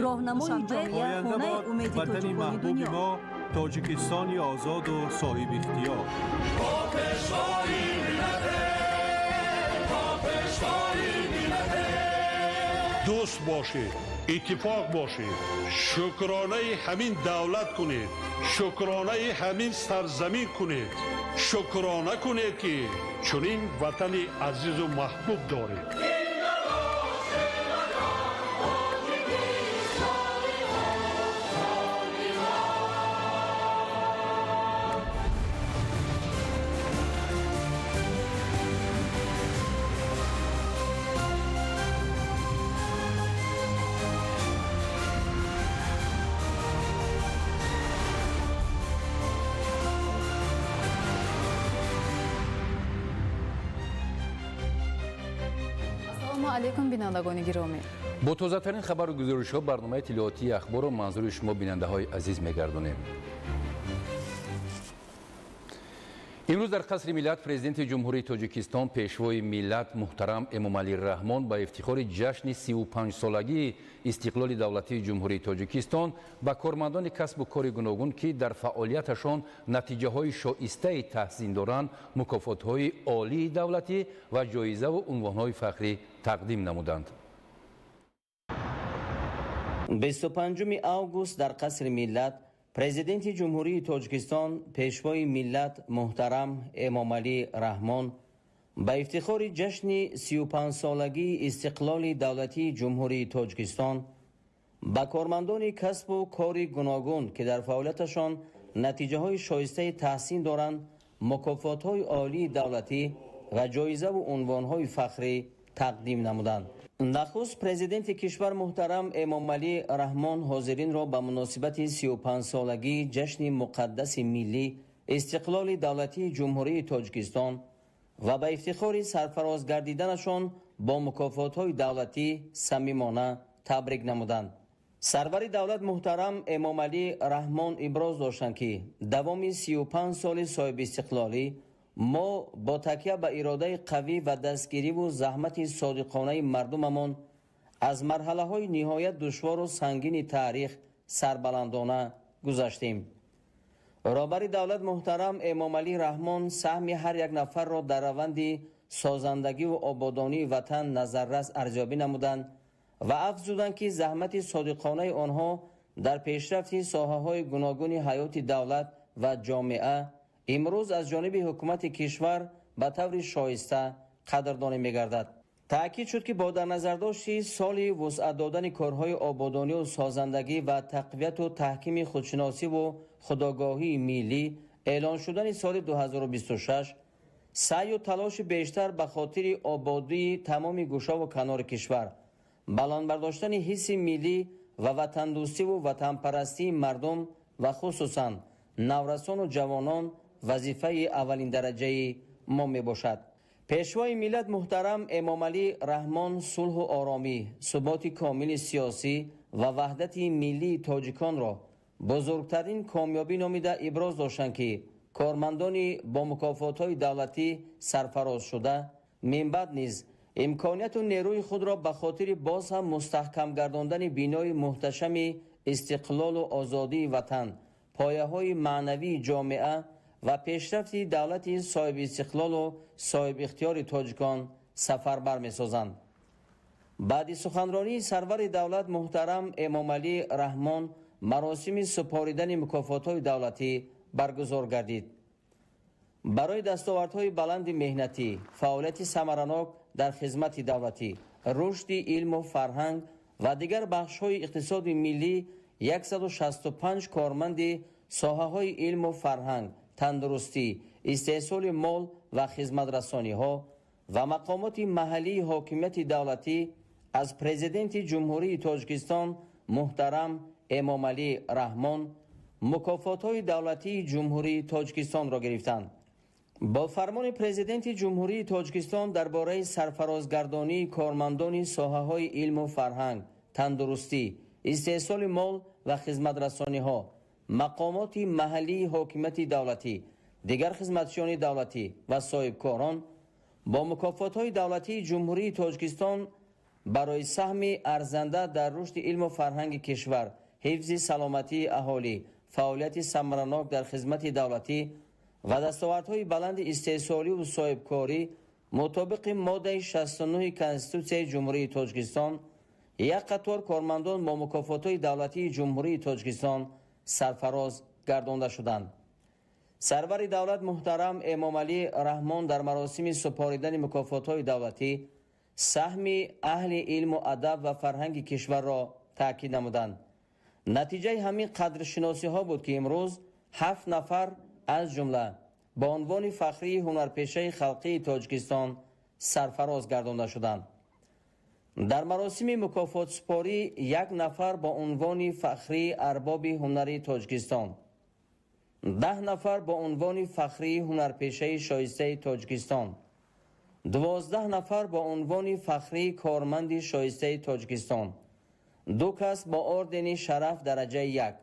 راهنمای جامعه خانه امید تاجیکان دنیا. ما تاجیکستانی آزاد و صاحب اختیار. دوست باشید، اتفاق باشید، شکرانه همین دولت کنید، شکرانه همین سرزمین کنید، شکرانه کنید که چنین وطن عزیز و محبوب دارید. علیکم بینندگان گرامی. با تازه‌ترین خبر و گزارش‌ها برنامه اطلاعاتی اخبار و منظور شما بیننده‌های عزیز می‌گردانیم. امروز در قصر ملت پرزیدنت جمهوری تاجیکستان پیشوای ملت محترم امامعلی رحمان با افتخار جشن 35 سالگی استقلال دولتی جمهوری تاجیکستان با کارمندان کسب و کار گوناگون که در فعالیتشان نتیجه‌های شایسته تحسین دارند مکافات‌های عالی دولتی و جایزه و عنوان‌های فخری تقدیم نمودند. 25 آگوست در قصر ملت پرزیدنت جمهوری تاجیکستان پیشوای ملت محترم امامعلی رحمان با افتخار جشن 35 سالگی استقلال دولتی جمهوری تاجیکستان با کارمندان کسب و کار گوناگون که در فعالیتشان نتیجه های شایسته تحسین دارند مکافات های عالی دولتی و جایزه و عنوان های فخری تقدیم نمودند. نخست پرزیدنت کشور محترم امامعلی رحمان حاضرین را به مناسبت 35 سالگی جشن مقدس ملی استقلال دولتی جمهوری تاجیکستان و به افتخار سرفراز گردیدنشان با مکافات‌های دولتی صمیمانه تبریک نمودند. سرور دولت محترم امامعلی رحمان ابراز داشتند که دوام 35 سال صاحب استقلالی ما با تکیه به اراده قوی و دستگیری و زحمت صادقانه مردممان از مرحله های نهایت دشوار و سنگین تاریخ سربلندانه گذشتیم. رهبر دولت محترم امامعلی رحمان سهم هر یک نفر را در روند سازندگی و آبادانی وطن نظررس ارزیابی نمودند و افزودند که زحمت صادقانه آنها در پیشرفت ساحه‌های گوناگون حیات دولت و جامعه امروز از جانب حکومت کشور به طور شایسته قدردانی می‌گردد. تأکید شد که با در نظر داشت سال وسعت دادن کارهای آبادانی و سازندگی و تقویت و تحکیم خودشناسی و خودآگاهی ملی اعلان شدن سال 2026 سعی و تلاش بیشتر به خاطر آبادی تمام گوشه و کنار کشور، بلند برداشتن حس ملی و وطن دوستی و وطن پرستی مردم و خصوصاً نورسان و جوانان وظیفه اولین درجه ما می باشد. پیشوای ملت محترم امامعلی رحمان صلح و آرامی، ثبات کامل سیاسی و وحدت ملی تاجیکان را بزرگترین کامیابی نامیده ابراز داشتند که کارمندان با مکافات‌های دولتی سرفراز شده من بعد نیز امکانیت و نیروی خود را به خاطر باز هم مستحکم گرداندن بنای محتشم استقلال و آزادی وطن، پایه‌های معنوی جامعه و پیشرفت دولت صاحب استقلال و صاحب اختیار تاجیکان سفربر می‌سازند. بعد سخنرانی سرور دولت محترم امامعلی رحمان مراسم سپاریدن مکافات‌های دولتی برگزار گردید. برای دستاوردهای بلند مهنتی، فعالیت ثمرناک در خدمت دولتی، رشد علم و فرهنگ و دیگر بخش‌های اقتصاد ملی 165 کارمند ساحه‌های علم و فرهنگ، تندرستی، استحصال مال و خدمت رسانی‌ها و مقامات محلی حاکمیت دولتی از پرزیدنت جمهوری تاجیکستان محترم امامعلی رحمان مکافات‌های دولتی جمهوری تاجیکستان را گرفتند. با فرمان پرزیدنت جمهوری تاجیکستان درباره سرفرازگردانی کارمندان ساحه‌های علم و فرهنگ، تندرستی، استحصال مال و خدمت رسانی‌ها، مقامات محلی حاکمیت دولتی، دیگر خدمتیان دولتی و صاحبکاران با مکافات‌های دولتی جمهوری تاجیکستان برای سهم ارزنده در رشد علم و فرهنگ کشور، حفظ سلامتی اهالی، فعالیت ثمرناک در خدمت دولتی و دستاوردهای بلند استحصالی و صاحبکاری مطابق ماده 69 کنستیتوسیون جمهوری تاجیکستان، یک قطار کارمندان با مکافات‌های دولتی جمهوری تاجیکستان سرفراز گردانده شدند. سرور دولت محترم امام علی رحمان در مراسم سپاریدن مکافات‌های دولتی سهم اهل علم و ادب و فرهنگ کشور را تاکید نمودند. نتیجه همین قدرشناسی ها بود که امروز 7 نفر از جمله با عنوان فخری هنرپیشه خلقی تاجیکستان سرفراز گردانده شدند. در مراسم مکافات سپاری 1 نفر با عنوان فخری ارباب هنری تاجیکستان، 10 نفر با عنوان فخری هنرپیشه شایسته تاجیکستان، 12 نفر با عنوان فخری کارمند شایسته تاجیکستان، 2 کس با اردن شرف درجه 1،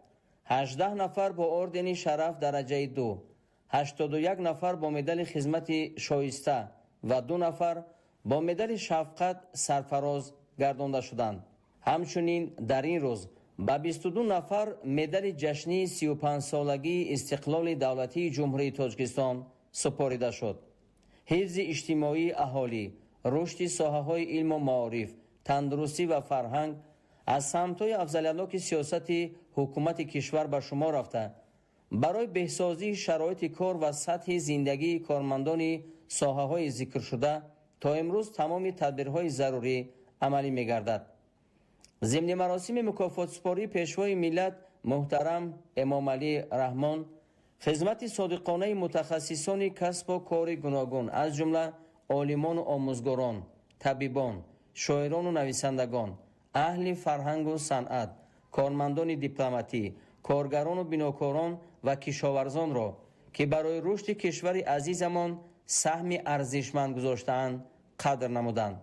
18 نفر با اردن شرف درجه 2، 81 نفر با مدال خدمت شایسته و 2 نفر با مدال شفقت سرفراز گردانده شدند. همچنین در این روز به 22 نفر مدال جشنی 35 سالگی استقلال دولتی جمهوری تاجیکستان سپاریده شد. حفظ اجتماعی اهالی، رشد ساحه‌های علم و معارف، تندرستی و فرهنگ از سمت‌های افضلیت سیاست حکومت کشور به شما رفته برای بهسازی شرایط کار و سطح زندگی کارمندان ساحه‌های ذکر شده تا امروز تمام تدبیرهای ضروری عملی می‌گردد. ضمن مراسم مکافات سپاری پیشوای ملت محترم امام علی رحمان خدمت صادقانه متخصصان کسب و کار گوناگون از جمله عالمان و آموزگاران، طبیبان، شاعران و نویسندگان، اهل فرهنگ و صنعت، کارمندان دیپلماتی، کارگران و بناکاران و کشاورزان را که برای رشد کشور عزیزمان سهم ارزشمند گذاشته‌اند قدر نمودند.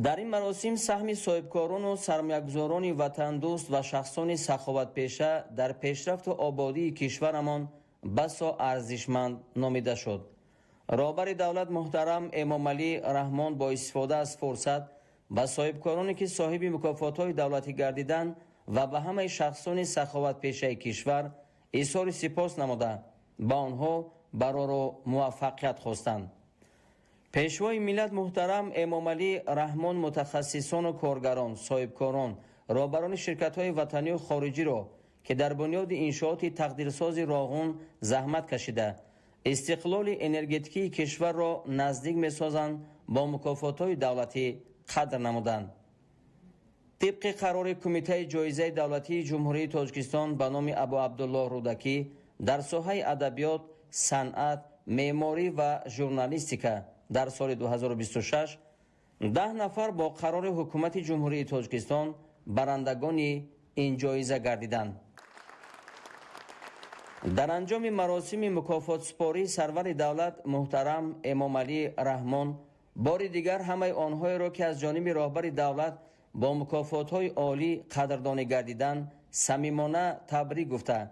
در این مراسم سهم صاحبکاران و سرمایه‌گذاران وطن دوست و شخصان سخاوت پیشه در پیشرفت و آبادی کشورمان بسا ارزشمند نامیده شد. رهبر دولت محترم امام علی رحمان با استفاده از فرصت به صاحبکارانی که صاحب مکافات‌های دولتی گردیدند و به همه شخصان سخاوت پیشه کشور اظهار سپاس نموده با آنها برای موفقیت خواستند. پیشوای ملت محترم امام علی رحمان متخصصان و کارگران، صاحبکاران، رهبران شرکت‌های وطنی و خارجی را که در بنیاد انشاءات تقدیرساز راغون زحمت کشیده استقلال انرژتیکی کشور را نزدیک می‌سازند با مکافات‌های دولتی قدر نمودند. طبق قرار کمیته جایزه دولتی جمهوری تاجیکستان به نام ابو عبدالله رودکی در ساحه ادبیات، صنعت، معماری و ژورنالیستیکا در سال 2026 10 نفر با قرار حکومت جمهوری تاجیکستان برندگان این جایزه گردیدند. در انجام مراسم مکافات سپاری سرور دولت محترم امام علی رحمان بار دیگر همه آنهایی را که از جانب رهبر دولت با مکافات‌های عالی قدردانی گردیدند صمیمانه تبریک گفته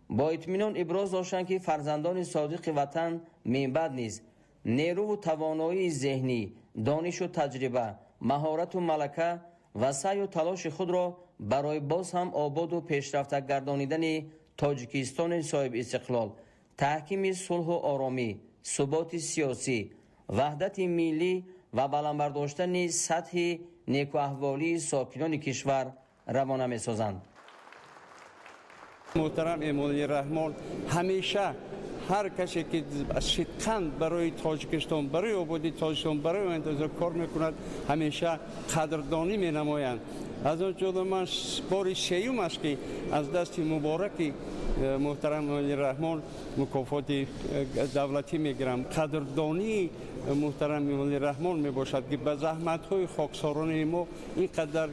با اطمینان ابراز داشتند که فرزندان صادق وطن من بعد نیز نیرو و توانایی ذهنی، دانش و تجربه، مهارت و ملکه و سعی و تلاش خود را برای باز هم آباد و پیشرفته گردانیدن تاجیکستان صاحب استقلال، تحکیم صلح و آرامی، ثبات سیاسی، وحدت ملی و بلند برداشتن سطح نیک و احوالی ساکنان کشور روانه می‌سازند. محترم امام علی رحمان همیشه هر کسی که صدقاً برای تاجیکستان، برای آبادی تاجیکستان، برای انتظار کار میکند همیشه قدردانی مینمایند. از اون جدا من بار سیوم است که از دست مبارک محترم علی رحمان مکافات دولتی میگیرم. قدردانی محترم علی رحمان میباشد که به زحمت های خاکساران ما اینقدر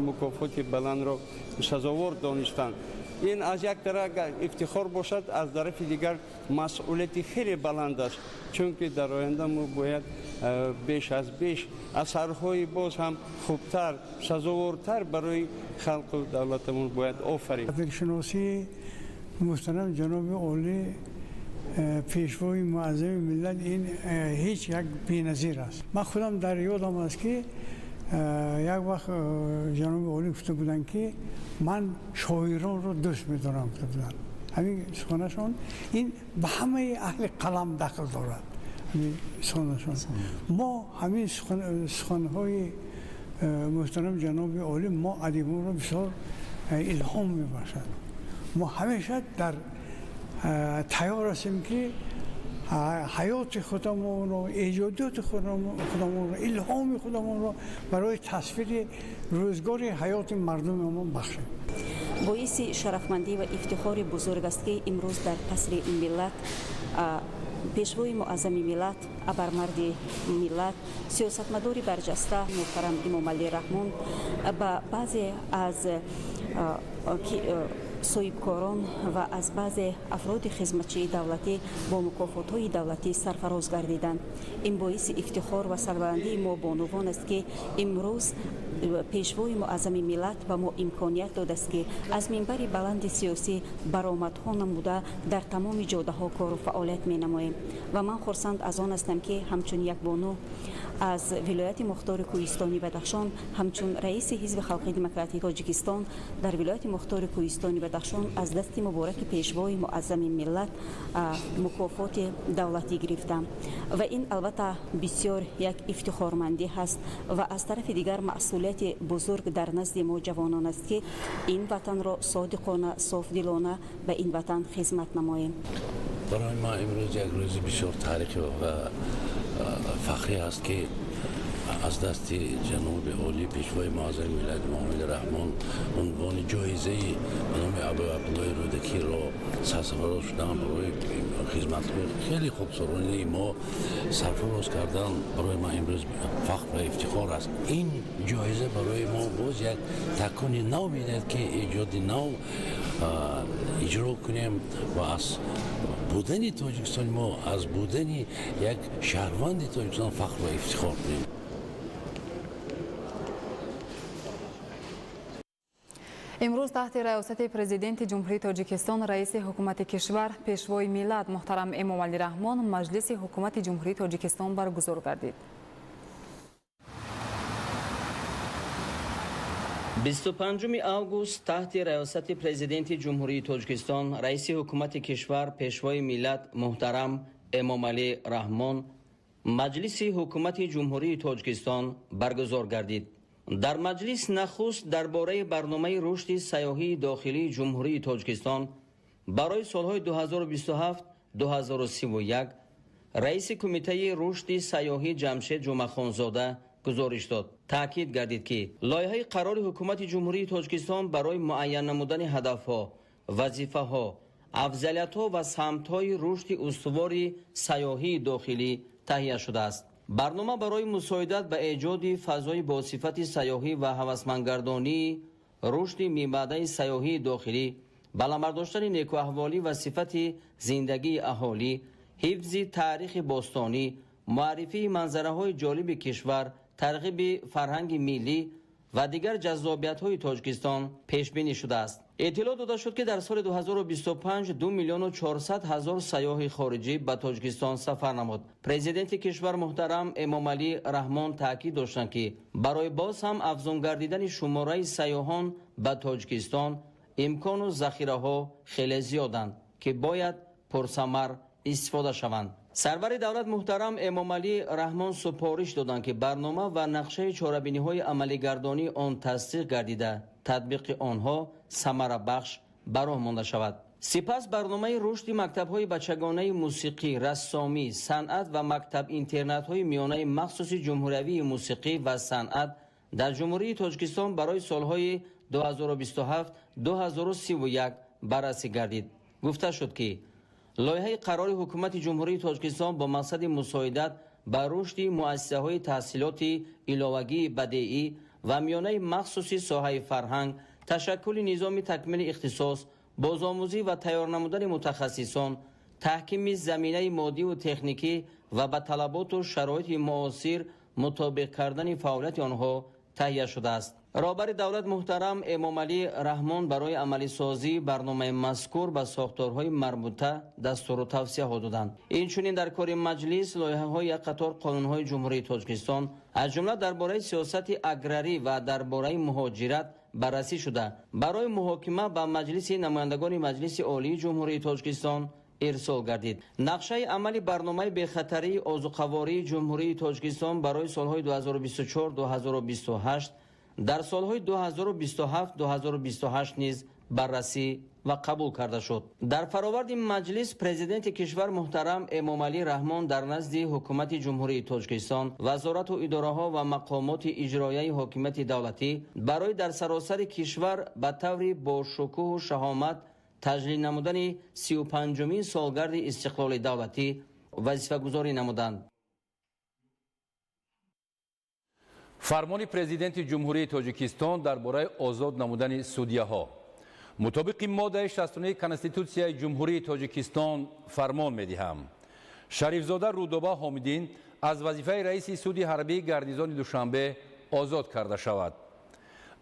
مکافات بلند را سزاوار دانستند. این از یک طرف افتخار باشد، از طرف دیگر مسئولیت خیلی بلند است، چون که در آینده ما باید بیش از بیش اثرهای باز هم خوبتر، سزاوارتر برای خلق و دولتمون باید آفرید. قدرشناسی محترم جناب عالی پیشوای معظم ملت این هیچ یک بی‌نظیر است. من خودم در یادم است که یک وقت جناب عالی گفته بودن که من شاعران رو دوست می‌دارم گفته بودن. همین سخنشون این به همه اهل قلم دخل دارد. همین سخنشون ما همین سخنهای محترم جناب عالی ما ادیبان رو بسیار الهام می‌بخشد. ما همیشه در تیار هستیم که حیات خودمون رو، ایجادات خودمون رو، الهام خودمون رو برای تصویر روزگار حیات مردممون بخشیم. باعث شرفمندی و افتخار بزرگ است که امروز در قصر ملت پیشوای معظم ملت، ابرمرد ملت، سیاستمدار برجسته محترم امام علی رحمان با بعضی از صاحبکاران و از بعضی افراد خدمتچی دولتی با مکافات‌های دولتی سرفراز گردیدند. این باعث افتخار و سربلندی ما بانوان است که امروز پیشوای معظم ملت به ما امکانیت داده است که از منبر بلند سیاسی برآمدها نموده در تمام جاده‌ها کار و فعالیت می‌نماییم و من خرسند از آن هستم که همچون یک بانو از ولایت مختار کوهستانی بدخشان، همچون رئیس حزب خلق دموکراتیک تاجیکستان در ولایت مختار کوهستانی بدخشان از دست مبارک پیشوای معظم ملت مکافات دولتی گرفتم و این البته بسیار یک افتخارمندی هست و از طرف دیگر مسئولیت بزرگ در نزد ما جوانان است که این وطن را صادقانه، صافدلانه به این وطن خدمت نماییم. برای ما امروز یک روز بسیار تاریخی و فخری است که از دست جناب عالی پیشوای معظم ملت امام علی رحمان عنوان جایزه به نام ابو عبدالله رودکی را سرفراز شدن برای خدمت خیلی خوبصورتی ما سرفراز کردن. برای ما امروز فخر و افتخار است. این جایزه برای ما باز یک تکون نو میدهد که ایجاد نو اجرا کنیم و از بودن تاجیکستان ما از بودن یک شهروند تاجیکستان فخر و افتخار کنیم. امروز تحت ریاست پرزیدنت جمهوری تاجیکستان رئیس حکومت کشور پیشوای ملت محترم امام علی رحمان مجلس حکومت جمهوری تاجیکستان برگزار گردید. 25 آگوست تحت ریاست پرزیدنت جمهوری تاجیکستان رئیس حکومت کشور پیشوای ملت محترم امام علی رحمان مجلس حکومت جمهوری تاجیکستان برگزار گردید. در مجلس نخست درباره برنامه رشد سیاحی داخلی جمهوری تاجیکستان برای سالهای 2027-2031 رئیس کمیته رشد سیاحی جمشید جمعه‌خانزاده گزارش داد. تاکید گردید که لایحه قرار حکومت جمهوری تاجیکستان برای معین نمودن هدفها، وظیفه‌ها، افضلیت‌ها و سمت‌های رشد استوار سیاحی داخلی تهیه شده است. برنامه برای مساعدت به ایجاد فضای با صفت سیاحی و هوسمندگردانی، رشد منبع سیاحی داخلی، بالامرداشتن نیکواحوالی و صفت زندگی اهالی، حفظ تاریخ باستانی، معرفی منظره‌های جالب کشور، ترغیب فرهنگ ملی و دیگر جذابیت‌های تاجیکستان پیش بینی شده است. اطلاع داده شد که در سال 2025 2,400,000 سیاح خارجی به تاجیکستان سفر نمود. پرزیدنت کشور محترم امام علی رحمان تاکید داشتند که برای باز هم افزون گردیدن شماره سیاحان به تاجیکستان امکان و ذخیره‌ها خیلی زیادند که باید پرثمر استفاده شوند. سرور دولت محترم امام علی رحمان سپارش دادند که برنامه و نقشه چاره‌بینی‌های عملی گردانی آن تصدیق گردیده تطبیق آنها ثمره بخش براه مانده شود. سپس برنامه رشد مکتب‌های بچگانه موسیقی، رسامی، صنعت و مکتب اینترنت‌های میانه مخصوص جمهوری موسیقی و صنعت در جمهوری تاجیکستان برای سالهای 2027-2031 بررسی گردید. گفته شد که لایحه قرار حکومت جمهوری تاجیکستان با مقصد مساعدت به رشد مؤسسه‌های تحصیلاتی علاوگی بدیعی و میانه مخصوصی ساحه فرهنگ، تشکل نظام تکمیل اختصاص، بازآموزی و تیار نمودن متخصصان، تحکیم زمینه مادی و تکنیکی و به طلبات و شرایط معاصر مطابق کردن فعالیت آنها تهیه شده است. رهبر دولت محترم امام علی رحمان برای عملی سازی برنامه مذکور به ساختارهای مربوطه دستور و توصیه دادند. اینچنین در کار مجلس لایحه‌های یک قطار قانون‌های جمهوری تاجیکستان از جمله درباره سیاست اگراری و درباره مهاجرت بررسی شده برای محاکمه به مجلس نمایندگان مجلس عالی جمهوری تاجیکستان ارسال گردید. نقشه عملی برنامه بخطری آذوقه‌واری جمهوری تاجیکستان برای سالهای 2024-2028 در سالهای 2027-2028 نیز بررسی و قبول کرده شد. در فراورد مجلس پرزیدنت کشور محترم امامعلی رحمان در نزد حکومت جمهوری تاجیکستان، وزارت و اداره‌ها و مقامات اجرایی حاکمیت دولتی برای در سراسر کشور به طور با شکوه و شهامت تجلیل نمودن 35مین سالگرد استقلال دولتی وظیفه‌گذاری نمودند. فرمان پرزیدنت جمهوری تاجیکستان درباره آزاد نمودن سودیه‌ها مطابق ماده 69 کنستیتوسیای جمهوری تاجیکستان فرمان می‌دهم شریفزاده رودابه حامدین از وظیفه رئیس سود حربی گردیزان دوشنبه آزاد کرده شود.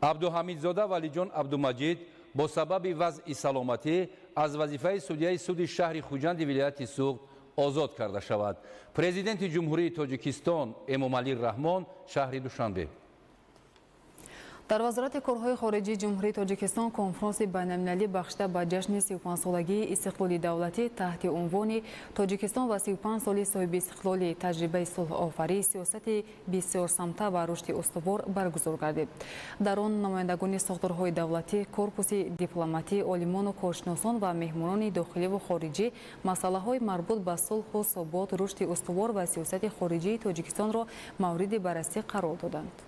عبدالحمیدزاده ولیجان عبدالمجید با سبب وضع سلامتی از وظیفه سودیه سود شهر خوجند ولایت سوغد آزاد کرده شود. پرزیدنت جمهوری تاجیکستان امامعلی رحمان شهر دوشنبه. در وزارت کارهای خارجی جمهوری تاجیکستان کنفرانس بین‌المللی بخشیده به جشن 35 سالگی استقلال دولتی تحت عنوان تاجیکستان و 35 سال صاحب استقلال تجربه صلح آفرین سیاست بسیار سمته و رشد استوار برگزار گردید. در آن نمایندگان ساختارهای دولتی، کورپوس دیپلماتی، عالمان و کارشناسان و مهمانان داخلی و خارجی مسائل مربوط به صلح و ثبات، رشد استوار و سیاست خارجی تاجیکستان را مورد بررسی قرار دادند.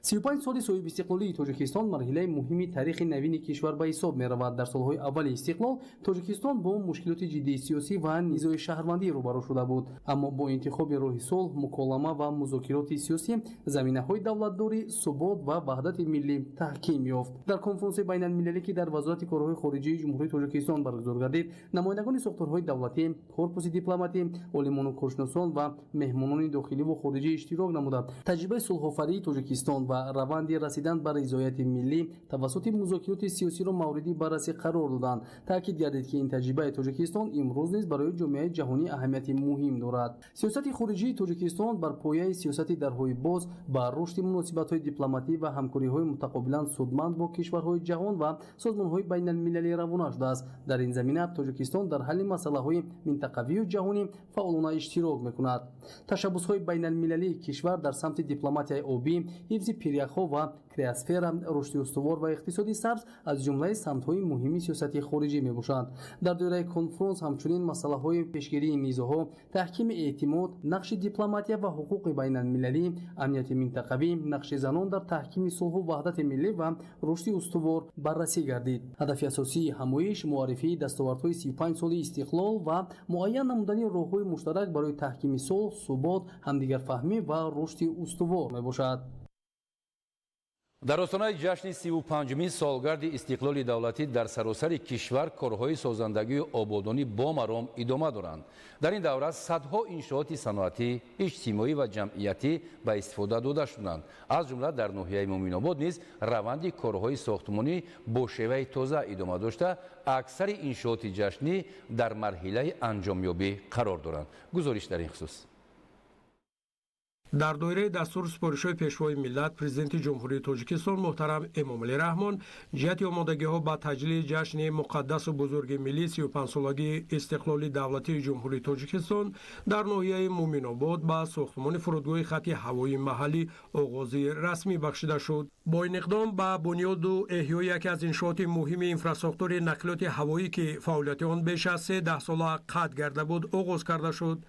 35 سال صاحب استقلالی تاجیکستان مرحله مهمی تاریخ نوین کشور به حساب می رود. در سالهای اول استقلال تاجیکستان با مشکلات جدی سیاسی و نزاع شهروندی روبرو شده بود، اما با انتخاب راه صلح، مکالمه و مذاکرات سیاسی زمینه‌های دولتداری، ثبات و وحدت ملی تحکیم یافت. در کنفرانس بین‌المللی که در وزارت کارهای خارجی جمهوری تاجیکستان برگزار گردید، نمایندگان ساختارهای دولتی، کورپوس دیپلماتی، عالمان و کارشناسان و مهمانان داخلی و خارجی اشتراک نمودند. تجربه صلح آفرین تاجیکستان و روند رسیدن به رضایت ملی توسط مذاکرات سیاسی را مورد بررسی قرار دادند. تاکید گردید که این تجربه تاجیکستان امروز نیز برای جامعه جهانی اهمیت مهم دارد. سیاست خارجی تاجیکستان بر پایه سیاست درهای باز با رشد مناسبت‌های دیپلماتی و همکاری‌های متقابلا سودمند با کشورهای جهان و سازمان‌های بین‌المللی روانه شده است. در این زمینه تاجیکستان در حل مسائل‌های منطقوی و جهانی فعالانه اشتراک می‌کند. تشبس‌های بین‌المللی کشور در سمت دیپلماتیای آبی، حفظ پیریخ‌ها و کریاسفر، رشد استوار و اقتصادی سبز از جمله سمت‌های مهم سیاست خارجی میباشند. در دوره کنفرانس همچنین مسائل‌های پیشگیری نیزها، تحکیم اعتماد، نقش دیپلماتیا و حقوق بین‌المللی، امنیت منطقوی، نقش زنان در تحکیم صلح و وحدت ملی و رشد استوار بررسی گردید. هدف اساسی همایش معرفی دستاوردهای 35 ساله استقلال و معین نمودن راه‌های مشترک برای تحکیم صلح، ثبات، همدیگرفهمی و رشد استوار میباشد. در آستانه جشن 35مین سالگرد استقلال دولتی در سراسر کشور کارهای سازندگی و آبادانی با مرام ادامه دارند. در این دوره صدها انشاءات صنعتی، اجتماعی و جمعیتی به استفاده داده شدند. از جمله در ناحیه مومن‌آباد نیز روند کارهای ساختمانی با شیوه تازه ادامه داشته، اکثر انشاءات جشنی در مرحله انجامیابی قرار دارند. گزارش در این خصوص. در دوره دستور سپارش‌های پیشوای ملت، پرزیدنت جمهوری تاجیکستان محترم امامعلی رحمان جهت آمادگی‌ها به تجلیل جشن مقدس و بزرگ ملی 35 سالگی استقلال دولتی جمهوری تاجیکستان در ناحیه مومن‌آباد با ساختمان فرودگاه خط هوایی محلی آغاز رسمی بخشیده شد. با این اقدام به بنیاد و احیای یکی از انشاءات مهم اینفراستراکتور نقلیات هوایی که فعالیت آن بیش از 13 ساله قطع گردیده بود آغاز کرده شد.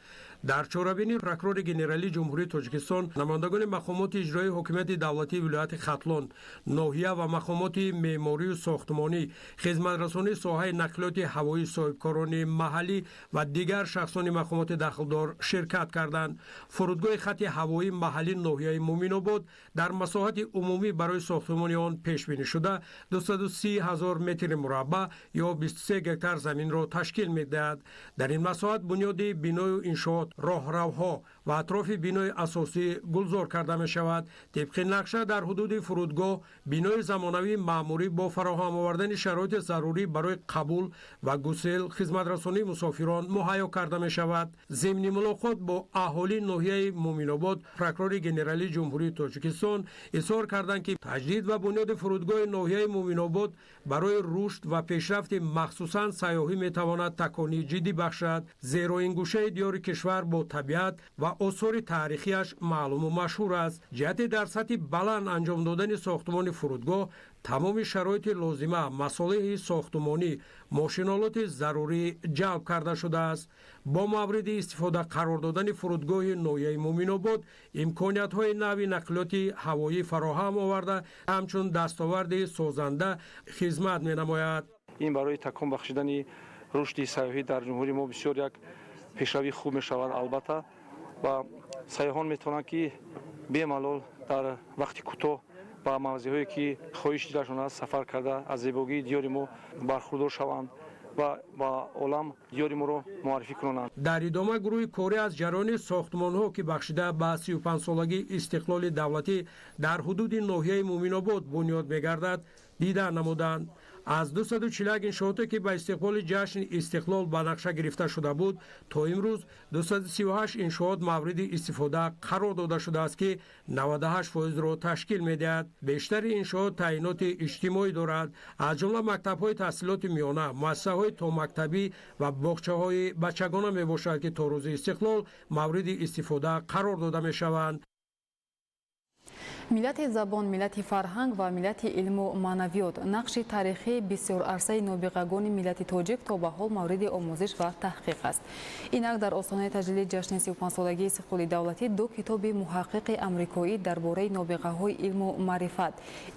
در چاره‌بینی پروکورور گنرالی جمهوری تاجیکستان، نمایندگان مقامات اجرایی حکومت دولتی ولایت ختلان، ناحیه و مقامات معماری و ساختمانی، خدمترسانی ساحه نقلیات هوایی، صاحبکاران محلی و دیگر شخصان مقامات دخلدار شرکت کردند. فرودگاه خط هوایی محلی ناحیه مومن‌آباد در مساحت عمومی برای ساختمان آن پیش بینی شده 230,000 متر مربع یا 23 هکتار زمین را تشکیل می‌دهد. در این مساحت بنیاد بنای و انشاءات، راهروها ва атрофи бинои асосӣ гулзор карда мешавад. тибқи нақша дар ҳудуди фурудгоҳ бинои замонавии маъмурӣ бо фароҳам овардани шароити зарурӣ барои қабул ва гусел хизматрасонии мусофирон муҳайё карда мешавад. зимни мулоқот бо аҳолии ноҳияи муъминобод прокурори генералии ҷумҳурии тоҷикистон изҳор карданд ки таҷдид ва бунёди фурудгоҳи ноҳияи муъминобод барои рушд ва пешрафти махсусан сайёҳӣ метавонад таконии ҷиддӣ бахшад, зеро ин гӯшаи диёри кишвар бо табиат ва осори таърихиаш маълуму машҳур аст. ҷиҳати дар сатҳи баланд анҷом додани сохтумони фурудгоҳ тамоми шароити лозима, масолиҳи сохтумонӣ, мошинолоти зарурӣ ҷалб карда шудааст. бо мавриди истифода қарор додани фурудгоҳи ноҳияи муъминобод имкониятҳои нави нақлиёти ҳавоӣ фароҳам оварда ҳамчун дастоварди созанда хизмат менамояд. ин барои такон бахшидани рушди сайёҳӣ дар ҷумҳурии мо бисёр як пешравии хуб мешавад. албатта ва сайёҳон метавонанд ки бемалол дар вақти кӯтоҳ ба мавзеъҳое ки хоҳиши дилашон аст сафар карда аз зебогии диёри мо бархурдор шаванд ва ба олам диёри моро муаррифӣ кунонанд. дар идома гурӯҳи корӣ аз ҷараёни сохтмонҳо ки бахшида ба 35-солагии истиқлоли давлатӣ дар ҳудуди ноҳияи муъминобод бунёд мегардад дидан намуданд. аз 241 иншооте ки ба истиқболи ҷашни истиқлол ба нақша гирифта шуда буд, то имрӯз 238 иншоот мавриди истифода қарор дода шудааст ки 98%-ро ташкил медиҳад. бештари иншоот таъиноти иҷтимоӣ дорад, аз ҷумла мактабҳои таҳсилоти миёна, муассисаҳои томактабӣ ва боғчаҳои бачагона мебошад ки то рӯзи истиқлол мавриди истифода қарор дода мешаванд. миллати забон, миллати фарҳанг ва миллати илму маънавиёт нақши таърихии бисёрарсаи нобиғагони миллати тоҷик то ба ҳол мавриди омӯзиш ва таҳқиқ аст. инак дар остонаи таҷлили ҷашни 35-солагии истиқлоли давлатӣ ду китоби муҳаққиқи амрикоӣ дар бораи нобиғаҳои илму маърифат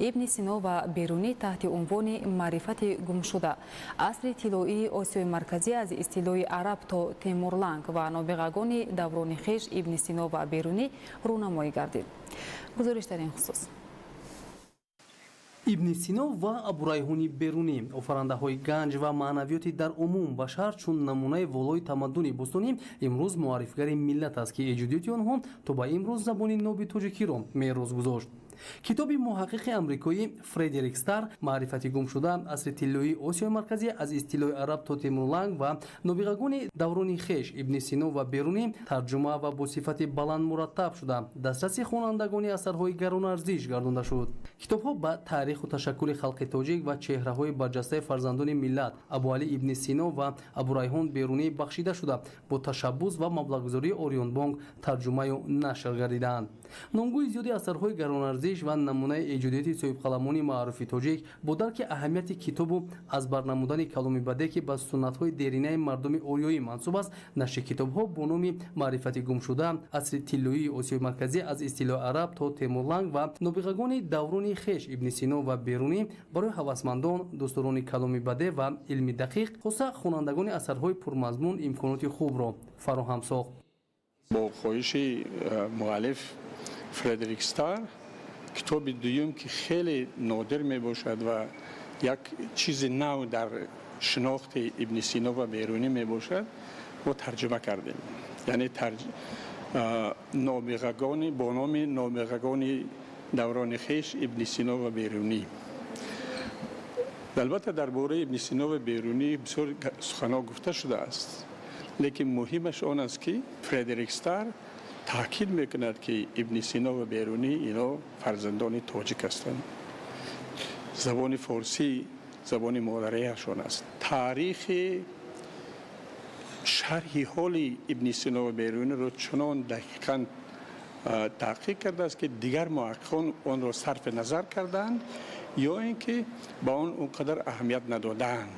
Ибни Сино ва Берунӣ таҳти унвони маърифати гумшуда, асри тиллоии Осиёи марказӣ аз истилои араб то Темурланг ва нобиғагони даврони хеш Ибни Сино ва Берунӣ рӯнамоӣ гардид. гузориш дар ин хусус. ибни сино ва абурайҳуни берунӣ офарандаҳои ганҷ ва маънавиёти дар умум ва шаҳр чун намунаи волои тамаддуни бӯстонӣ имрӯз муаррифгари миллат аст ки эҷодиёти онҳо то ба имрӯз забони ноби тоҷикиро мероз гузошт. китоби муҳаққиқи амрикоӣ Фредерик Стар маърифати гумшуда асри тиллоии Осиёи марказӣ аз истилои араб то Темурланг ва нобиғагони даврони хеш Ибни Сино ва Берунӣ тарҷума ва бо сифати баланд мураттаб шуда дастраси хонандагони асарҳои гаронарзиш гардонда шуд. китобҳо ба таъриху ташаккули халқи тоҷик ва чеҳраҳои барҷастаи фарзандони миллат Абуалӣ Ибни Сино ва Абурайҳон Берунӣ бахшида шуда бо ташаббус ва маблағгузории Орионбонк тарҷумаю нашр гардиданд. номгӯи зиёди асарҳои гаронарзиш ва намунаи эҷодиёти соҳибқаламони маъруфи тоҷик бо дарки аҳамияти китобу аз барнамудани каломи баде ки ба суннатҳои деринаи мардуми ориёӣ мансуб аст, нашри китобҳо бо номи маърифати гумшуда асри тиллоии Осиёи марказӣ аз истилои араб то Темурланг ва нобиғагони даврони хеш Ибни Сино ва Берунӣ барои ҳавасмандон, дӯстдорони каломи баде ва илми дақиқ, хоса хонандагони асарҳои пурмазмун имконоти хубро фароҳам сохт. бо хоҳиши муаллиф Фредерик Стар китоби дуюм ки хеле нодир мебошад ва як чизи нав дар шинохти Ибни Сино ва Берунӣ мебошад, мо тарҷума кардем. яъне нобиғагони бо номи нобиғагони даврони хеш Ибни Сино ва Берунӣ. албатта дар бораи Ибни Сино ва Берунӣ бисёр суханҳо гуфта шудааст, лекин муҳимаш он аст ки Фредерик Стар таъкид мекунад ки Ибни Сино ва Берунӣ ино фарзандони тоҷик ҳастанд. забони форсӣ забони модараашон аст. таърихи шарҳи ҳоли Ибни Сино ва Беруниро чунон дақиқан таҳқиқ кардааст ки дигар муҳаққиқон онро сарфи назар карданд ё ин ки ба он он қадар аҳамият надоданд.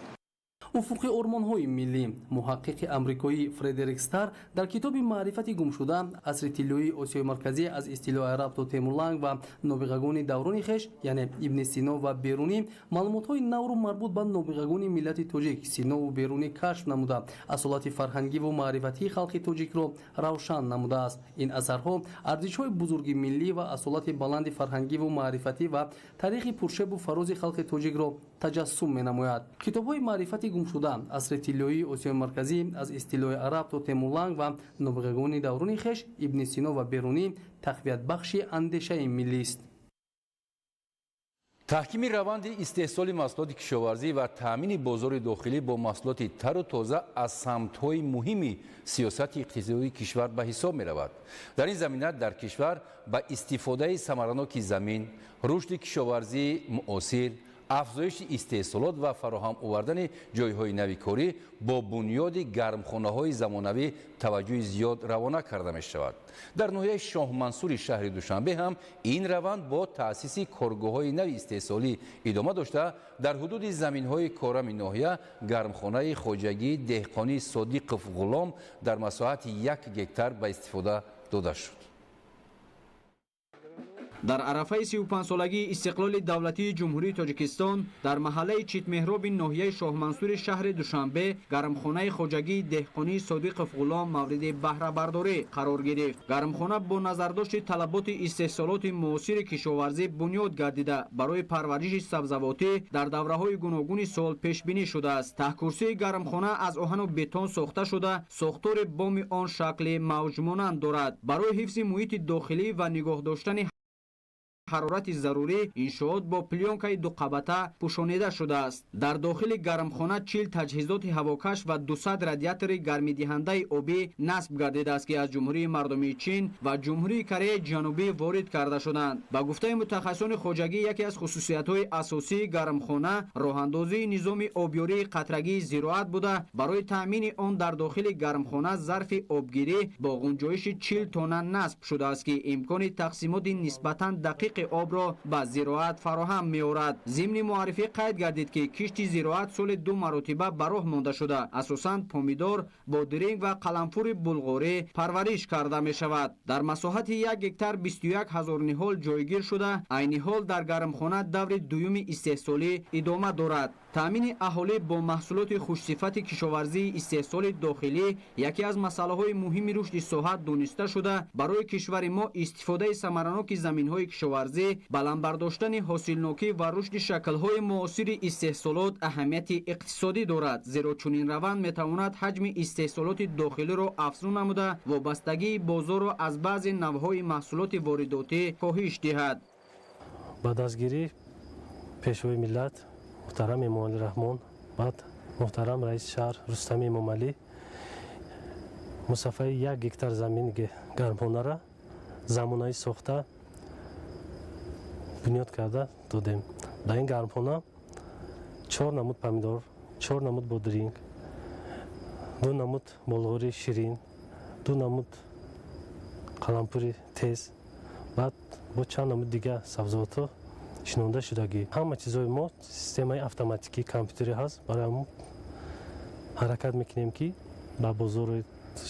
уфуқи ормонҳои миллӣ муҳаққиқи амрикоӣ Фредерик Стар дар китоби маърифати гумшуда асри тиллоии Осиёи марказӣ аз истилои араб то Темурланг ва нобиғагони даврони хеш яъне Ибни Сино ва Берунӣ маълумотҳои навро марбут ба нобиғагони миллати тоҷик Синову Берунӣ кашф намуда асолати фарҳангиву маърифатии халқи тоҷикро равшан намудааст. ин асарҳо арзишҳои бузурги миллӣ ва асолати баланди фарҳангиву маърифатӣ ва таърихи пуршебу фарози халқи тоҷикро таҷассум менамояд. китобҳои маърифати тамом шуда. Асри тиллоии Осиёи марказӣ аз истилои араб то Темурланг ва нобиғагони давруни хеш Ибн Сино ва Берунӣ тақвиятбахши андешаи миллист. таҳкими раванди истеҳсоли маҳсулоти кишоварзӣ ва таъмини бозори дохилӣ бо маҳсулоти тару тоза аз самтҳои муҳими сиёсати иқтисодии кишвар ба ҳисоб меравад. дар ин замина дар кишвар ба истифодаи самараноки замин, рушди кишоварзии муосир, афзоиши истеҳсолот ва фароҳам овардани ҷойҳои нави корӣ бо бунёди гармхонаҳои замонавӣ таваҷҷӯҳи зиёд равона карда мешавад. дар ноҳияи Шоҳмансури шаҳри Душанбе ҳам ин раванд бо таъсиси коргоҳҳои нави истеҳсолӣ идома дошта, дар ҳудуди заминҳои корами ноҳия гармхонаи хоҷагии деҳқонии Содиқов Ғулом дар масоҳати 1 гектар ба истифода дода шуд. дар арафаи 35-солагии истиқлоли давлатии ҷумҳурии Тоҷикистон дар маҳаллаи Читмеҳроби ноҳияи Шоҳмансури шаҳри Душанбе гармхонаи хоҷагии деҳқонии Содиқов Ғулом мавриди баҳрабардорӣ қарор гирифт. Гармхона бо назардошти талаботи истеҳсолоти муосири кишоварзӣ бунёд гардида барои парвариши сабзавотӣ дар давраҳои гуногуни сол пешбинӣ шудааст. Таҳкурсии гармхона аз оҳану бетон сохта шуда, сохтори боми он шакли мавҷмонанд дорад. барои ҳифзи муҳити дохилӣ ва нигоҳ доштани ҳарорати зарурӣ иншоот бо плёнкаи дуқабата пӯшонида шудааст. дар дохили гармхона 40 таҷҳизоти ҳавокаш ва 200 радиатори гармидиҳандаи обӣ насб гардидааст, ки аз ҷумҳурии мардумии Чин ва ҷумҳурии Кореяи Ҷанубӣ ворид карда шуданд. ба гуфтаи мутахассисони хоҷагӣ, яке аз хусусиятҳои асосии гармхона роҳандозии низоми обёрии қатрагии зироат буда, барои таъмини он дар дохили гармхона зарфи обгирӣ бо ғунҷоиши 40 тонна насб шудааст, ки имкони тақсимоти нисбатан дақиқи обро ба зироат фароҳам меорад. зимни муаррифӣ қайд гардид, ки кишти зироат соли 2 маротиба ба роҳ монда шуда, асосан помидор, бодиринг ва қаламфури булғорӣ парвариш карда мешавад. дар масоҳати 1 гектар 21 000 ниҳол ҷойгир шуда, айни ҳол дар гармхона даври дуюми истеҳсолӣ идома дорад. таъмини аҳолӣ бо маҳсулоти хушсифати кишоварзии истеҳсоли дохилӣ яке аз масъалаҳои муҳими рушди соҳа дониста шуда, барои кишвари мо истифодаи самараноки заминҳои кишоварзӣ, баландбардоштани ҳосилнокӣ ва рушди шаклҳои муосири истеҳсолот аҳамияти иқтисодӣ дорад, зеро чунин раванд метавонад ҳаҷми истеҳсолоти дохилиро афзун намуда, вобастагии бозорро аз баъзе навъҳои маҳсулоти воридотӣ коҳиш диҳад. ба дастгирии пешвои миллат муҳтарам Эмомалӣ Раҳмон, баъд муҳтарам раиси шаҳр Рустами Эмомалӣ мусаффаи 1 гектар замини гармхонара замонавӣ сохта бунёд карда додем. дар ин гармхона 4 намуд помидор, 4 намуд бодиринг, 2 намуд булғори ширин, 2 намуд қалампури тез, баъд бо чанд намуд дигар сабзавотҳо шинонда шудагӣ. ҳама чизои мо системаи автоматикӣ компютери ҳаст, барои мо ҳаракат мекунем ки ба бозори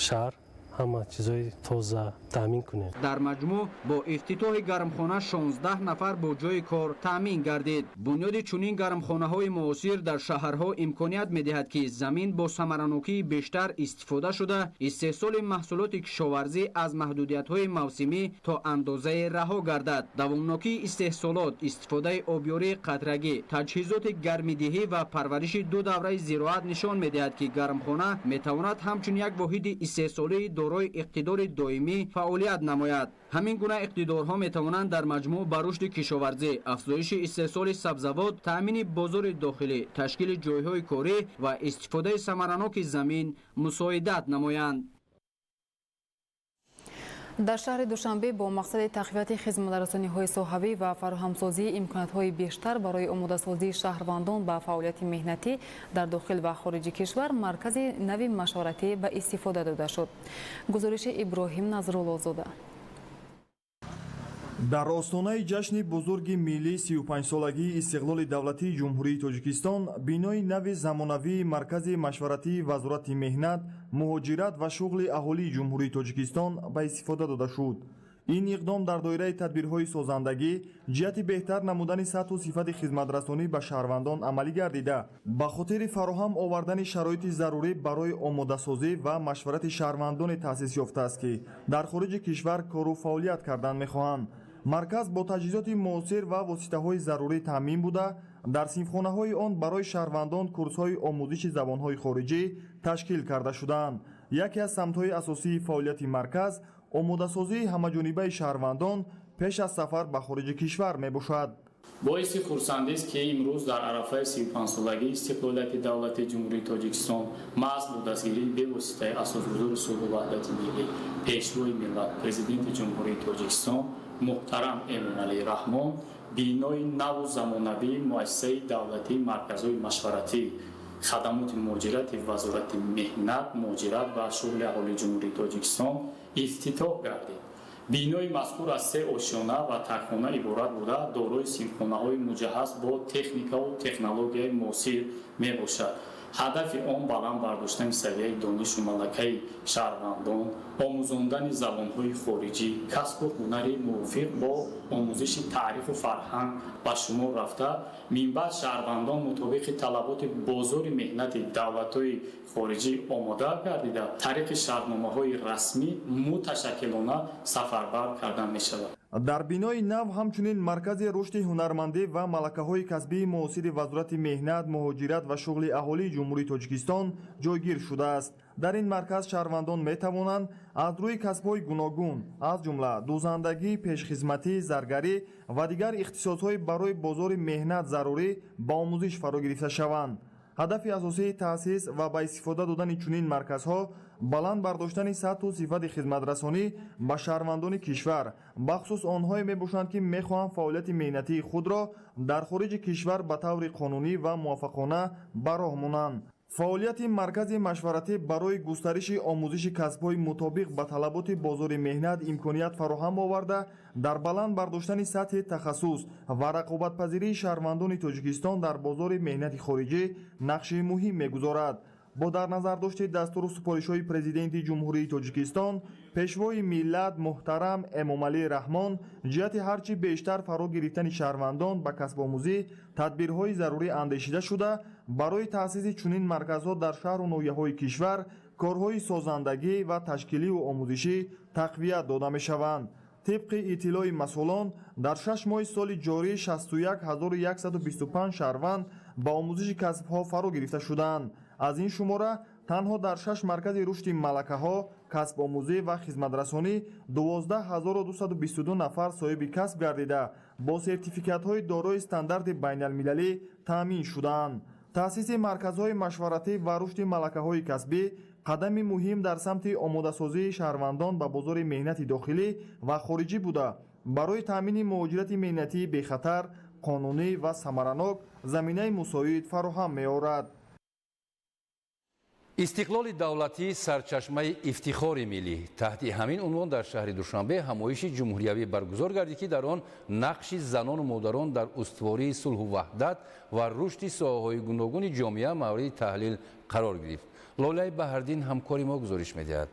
шаҳр ҳама чизои тоза таъмин кунем. дар маҷмӯъ бо ифтитоҳи гармхона 16 нафар бо ҷои кор таъмин гардид. бунёди чунин гармхонаҳои муосир дар шаҳрҳо имконият медиҳад, ки замин бо самаранокии бештар истифода шуда, истеҳсоли маҳсулоти кишоварзӣ аз маҳдудиятҳои мавсимӣ то андозае раҳо гардад. давомнокии истеҳсолот, истифодаи обёрии қатрагӣ, таҷҳизоти гармидиҳӣ ва парвариши 2 давраи зироат нишон медиҳад, ки гармхона метавонад ҳамчун як воҳиди истеҳсолии дорои иқтидори доимӣ фаъолият намояд. ҳамин гуна иқтидорҳо метавонанд дар маҷмӯъ ба рушди кишоварзӣ, афзоиши истеҳсоли сабзавот, таъмини бозори дохилӣ, ташкили ҷойҳои корӣ ва истифодаи самараноки замин мусоидат намоянд. дар шаҳри Душанбе бо мақсади тақвияти хизматрасониҳои соҳавӣ ва фароҳамсозии имкониятҳои бештар барои омодасозии шаҳрвандон ба фаъолияти меҳнатӣ дар дохил ва хориҷи кишвар маркази нави машваратӣ ба истифода дода шуд. гузориши Иброҳим Назруллозода. дар остонаи ҷашни бузурги миллии 35-солагии истиқлоли давлатии ҷумҳурии Тоҷикистон бинои нави замонавии маркази машваратии вазорати меҳнат, муҳоҷират ва шуғли аҳолии ҷумҳурии Тоҷикистон ба истифода дода шуд. ин иқдом дар доираи тадбирҳои созандагӣ ҷиҳати беҳтар намудани сатҳу сифати хизматрасонӣ ба шаҳрвандон амалӣ гардида, ба хотири фароҳам овардани шароити зарурӣ барои омодасозӣ ва машварати шаҳрвандоне таъсис ёфтааст, ки дар хориҷи кишвар кору фаъолият кардан мехоҳанд. марказ бо таҷҳизоти муосир ва воситаҳои зарурӣ таъмин буда, дар синфхонаҳои он барои шаҳрвандон курсҳои омӯзиши забонҳои хориҷӣ ташкил карда шуданд. яке аз самтҳои асосии фаъолияти марказ омодасозии ҳамаҷонибаи шаҳрвандон пеш аз сафар ба хориҷи кишвар мебошад. боиси хурсандист ки имрӯз дар арафаи 35-солагии истиқлолияти давлати ҷумҳурии тоҷикистон маҳз бо дастгирии бевоситаи асосгузори сулҳу ваҳдати миллӣ пешвои миллат президенти ҷумҳурии тоҷикистон муҳтарам Эмомалӣ Раҳмон бинои наву замонавии муассисаи давлатии марказҳои машваратӣ хадамоти муҳоҷирати вазорати меҳнат муҳоҷират ва шуғли аҳолии ҷумҳурии тоҷикистон ифтитоҳ гардид. бинои мазкур аз 3 ошёна ва тархона иборат буда дорои синфхонаҳои муҷаҳҳаз бо техникаву технологияи муосир мебошад. ҳадафи он баланд бардоштани савияи донишу малакаи шаҳрвандон, омӯзондани забонҳои хориҷӣ, касбу ҳунари мувофиқ бо омӯзиши таъриху фарҳанг ба шумор рафта, минбаъд шаҳрвандон мутобиқи талаботи бозори меҳнати давлатҳои хориҷӣ омода гардида тариқи шаҳрномаҳои расмӣ муташаккилона сафарбар карда мешавад. дар бинои нав ҳамчунин маркази рушди ҳунармандӣ ва малакаҳои касбии муосири вазорати меҳнат муҳоҷират ва шуғли аҳолии ҷумҳурии тоҷикистон ҷойгир шудааст. дар ин марказ шаҳрвандон метавонанд аз рӯи касбҳои гуногун аз ҷумла дузандагӣ, пешхизматӣ, заргарӣ ва дигар ихтисосҳои барои бозори меҳнат зарурӣ ба омӯзиш фаро гирифта шаванд. ҳадафи асосии таъсис ва ба истифода додани чунин марказҳо баланд бардоштани сатҳу сифати хизматрасонӣ ба шаҳрвандони кишвар, бахусус онҳое мебошанд ки мехоҳанд фаъолияти меҳнатии худро дар хориҷи кишвар ба таври қонунӣ ва муваффақона ба роҳ монанд. фаъолияти маркази машваратӣ барои густариши омӯзиши касбҳои мутобиқ ба талаботи бозори меҳнат имконият фароҳам оварда дар баланд бардоштани сатҳи тахассус ва рақобатпазирии шаҳрвандони тоҷикистон дар бозори меҳнати хориҷӣ нақши муҳим мегузорад. бо дар назардошти дастуру супоришҳои президенти ҷумҳурии тоҷикистон пешвои миллат муҳтарам Эмомалӣ Раҳмон ҷиҳати ҳарчи бештар фаро гирифтани шаҳрвандон ба касбомӯзӣ тадбирҳои зарурӣ андешида шуда барои таъсиси чунин марказҳо дар шаҳру ноҳияҳои кишвар корҳои созандагӣ ва ташкилию омӯзишӣ тақвият дода мешаванд. طبق اطلاع مسئولان در 6 ماه سال جاری 61125 شهروند با آموزش کسب‌ها فرا گرفته شدند. از این شماره تنها در 6 مرکز رشد ملکه‌ها، کسب آموزی و خدمترسانی 12222 نفر صاحب کسب گردیده با سرتیفیکات‌های دارای استاندارد بین‌المللی تامین شدند. تأسیس مرکزهای مشورتی و رشد ملکه‌های کسبی قدمی مهم در سمت آماده‌سازی شهروندان به بازار مهنت داخلی و خارجی بوده برای تامین مهاجرت مهنتی بی خطر، قانونی و ثمرانک زمینه مساعد فراهم می‌آورد. استقلال دولتی سرچشمه افتخار ملی تحت همین عنوان در شهر دوشنبه همایش جمهوریوی برگزار گردید که در آن نقش زنان و مادران در استواری صلح و وحدت و رشد ساحه‌های گوناگون جامعه مورد تحلیل قرار گرفت. لولای بهردین همکاری ما گزارش می‌دهد.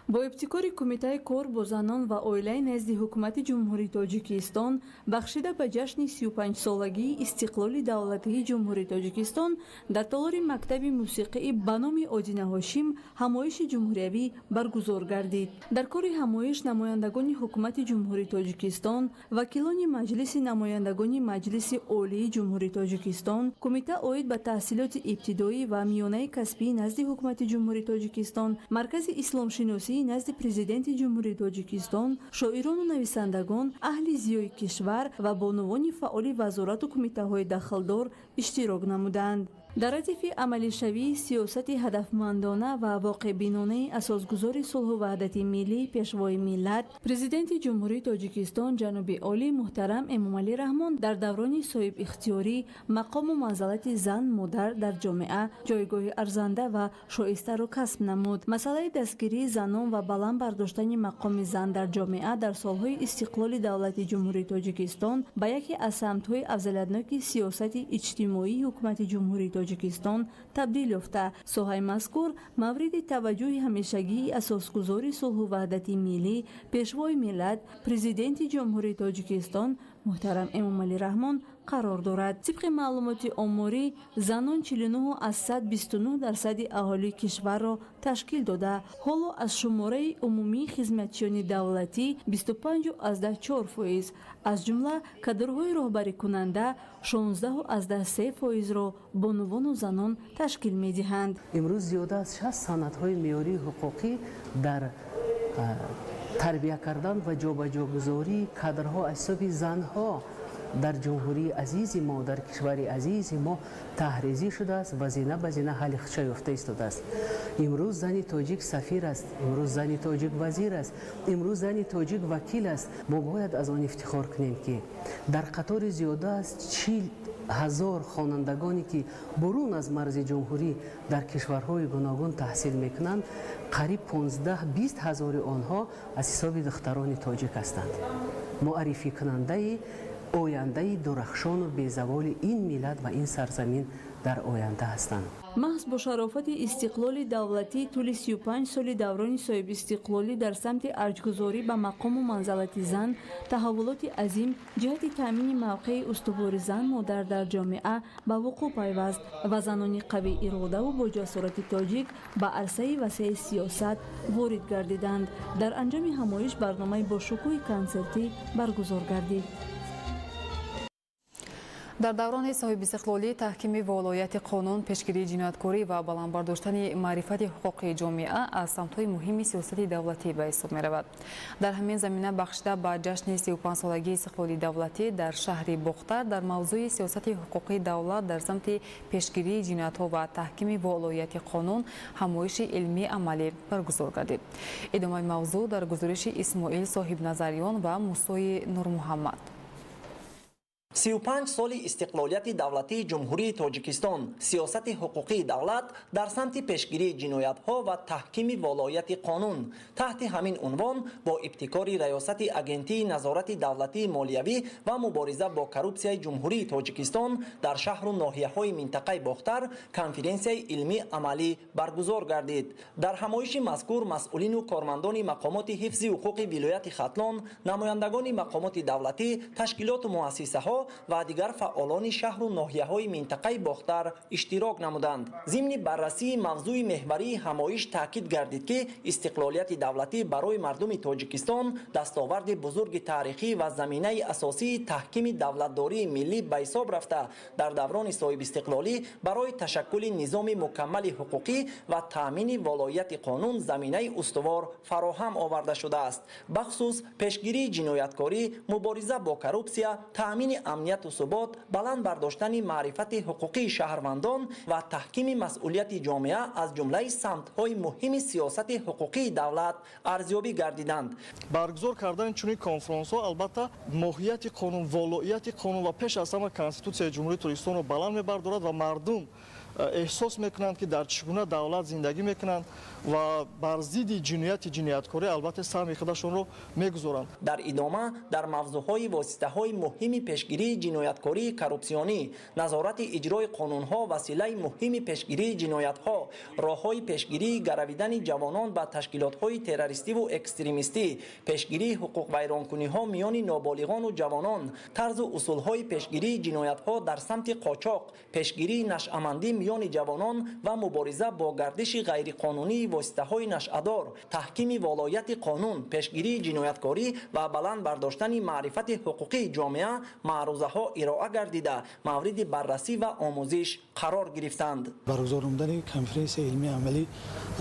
با ابتکار کمیته کار با زنان و اویلای نزد حکومت جمهوری تاجیکستان بخشیده به جشن 35 سالگی استقلال دولتی جمهوری تاجیکستان در تالار مکتب موسیقی به نام آدینه هاشم همایش جمهوریوی برگزار گردید. در کار همایش نمایندگان حکومت جمهوری تاجیکستان، وکیلان مجلس نمایندگان مجلس عالی جمهوری تاجیکستان، کمیته عاید به تحصیلات ابتدایی و میانه کسبی نزد حکومت جمهوری تاجیکستان، مرکز اسلام شناسی نزد پرزیدنت جمهوری تاجیکستان، شاعران و نویسندگان، اهل زیای کشور و بانوان فعال وزارت و کمیته‌های داخلدار اشتراک نمودند. در ردیف عملی شوی سیاست هدفمندانه و واقع بینانه اساسگذار صلح و وحدت ملی پیشوای ملت پرزیدنت جمهوری تاجیکستان جناب عالی محترم امامعلی رحمان در دوران صاحب اختیاری مقام و منزلت زن مادر در جامعه جایگاه ارزنده و شایسته را کسب نمود. مسئله دستگیری زنان و بلند برداشتن مقام زن در جامعه در سالهای استقلال دولت جمهوری تاجیکستان به یکی از سمت‌های افضلیت‌ناک سیاست اجتماعی حکومت جمهوری تاجیکستان تبدیل یافته. ساحه مذکور مورد توجه همیشگی اساسگذار صلح و وحدت ملی پیشوای ملت پرزیدنت جمهوری تاجیکستان محترم امامعلی رحمان قرار دارد. طبق معلومات آماری زنان 49 از 129% اهالی کشور را تشکیل داده. حالا از شماره عمومی خدمتیان دولتی 25.4% از جمله کادرهای راهبری کننده 16.3% را بانوان و زنان تشکیل می دهند. امروز زیاده از 60 سندهای معیاری حقوقی در تربیت کردن و جابجاگذاری کادرها از سوی زنها در جمهوری عزیز ما، در کشور عزیز ما تحریزی شده است و زینه به زینه حال خدشه یافته ایستاده است. امروز زنی تاجیک سفیر است، امروز زنی تاجیک وزیر است، امروز زنی تاجیک وکیل است. ما باید از آن افتخار کنیم که در قطار زیاده است 40,000 خوانندگانی که برون از مرز جمهوری در کشورهای گوناگون تحصیل میکنند، قریب 15-20 هزار آنها از حساب دختران تاجیک هستند. معرفی کننده آینده درخشان و بی‌زوال این ملت و این سرزمین در آینده هستند. محض با شرافت استقلال دولتی طول 35 سال دوران صاحب استقلالی در سمت ارجگذاری به مقام و منزلت زن تحولات عظیم جهت تامین موقع استوار زن مادر در جامعه به وقوع پیوست و زنان قوی اراده و با جسارت تاجیک به عرصه وسیع سیاست وارد گردیدند. در انجام همایش برنامه با شکوه کنسرتی برگزار گردید. در دوران صاحب استقلالی تحکیم ولایت قانون، پیشگیری جنایتکاری و بلندبرداشتن معرفت حقوق جامعه از سمت‌های مهم سیاست دولتی به حساب می‌رود. در همین زمینه بخشیده به جشن 35 سالگی استقلال دولتی در شهر بختر در موضوع سیاست حقوقی دولت در سمت پیشگیری جنایت‌ها و تحکیم ولایت قانون همایش علمی عملی برگزار گردید. ادامه موضوع در گزارش اسماعیل صاحب نظریان و موسی نور محمد. 35 سال استقلالیت دولتی جمهوری تاجیکستان، سیاست حقوقی دولت در سمت پیشگیری جنایت‌ها و تحکیم ولایت قانون. تحت همین عنوان با ابتکار ریاست اگنتی نظارت دولتی مالیوی و مبارزه با کروپسیای جمهوری تاجیکستان در شهر و ناحیه‌های منطقه باختر کنفرانسیای علمی عملی برگزار گردید. در همایش مذکور مسئولین و کارمندان مقامات حفظ حقوق ولایت ختلان، نمایندگان مقامات دولتی، تشکیلات و مؤسسه‌ها و دیگر فعالان شهر و ناحیه‌های منطقه باختر اشتراک نمودند. ضمن بررسی موضوع محوری همایش تاکید گردید که استقلالیت دولتی برای مردم تاجیکستان دستاورد بزرگ تاریخی و زمینه اساسی تحکیم دولتداری ملی به حساب رفته در دوران صاحب استقلالی برای تشکل نظام مکمل حقوقی و تامین ولایت قانون زمینه استوار فراهم آورده شده است. بخصوص پیشگیری جنایتکاری، مبارزه با کروپسیا، تامین امنیت و ثبات، بلند برداشتن معرفت حقوقی شهروندان و تحکیم مسئولیت جامعه از جمله سمت‌های مهم سیاست حقوقی دولت ارزیابی گردیدند. برگزار کردن چنین کنفرانس‌ها البته ماهیت قانون، ولایت قانون و پیش از همه کنستیتوسیای جمهوری تاجیکستان را بلند می‌بردارد و مردم احساس میکنند که در چگونه دولت زندگی میکنند و بر ضد جنایتکاری البته سهم خودشون رو میگذارند. در ادامه در موضوعهای واسطه‌های مهم پیشگیری جنایتکاری کروپسیونی، نظارت اجرای قانون‌ها وسیله مهم پیشگیری جنایت‌ها، راه‌های پیشگیری گرویدن جوانان به تشکیلات‌های تروریستی و اکستریمیستی، پیشگیری حقوق ویرانکنی‌ها میان نابالغان و جوانان، طرز و اصول‌های پیشگیری جنایت‌ها در سمت قاچاق، پیشگیری نشأه‌مندی میان جوانان و مبارزه با گردش غیرقانونی واسطه‌های نشأه‌دار، تحکیم ولایت قانون، پیشگیری جنایتکاری و بلند برداشتن معرفت حقوقی جامعه معروضه‌ها ارائه گردیده مورد بررسی و آموزش قرار گرفتند. برگزار نمودن کنفرانس علمی عملی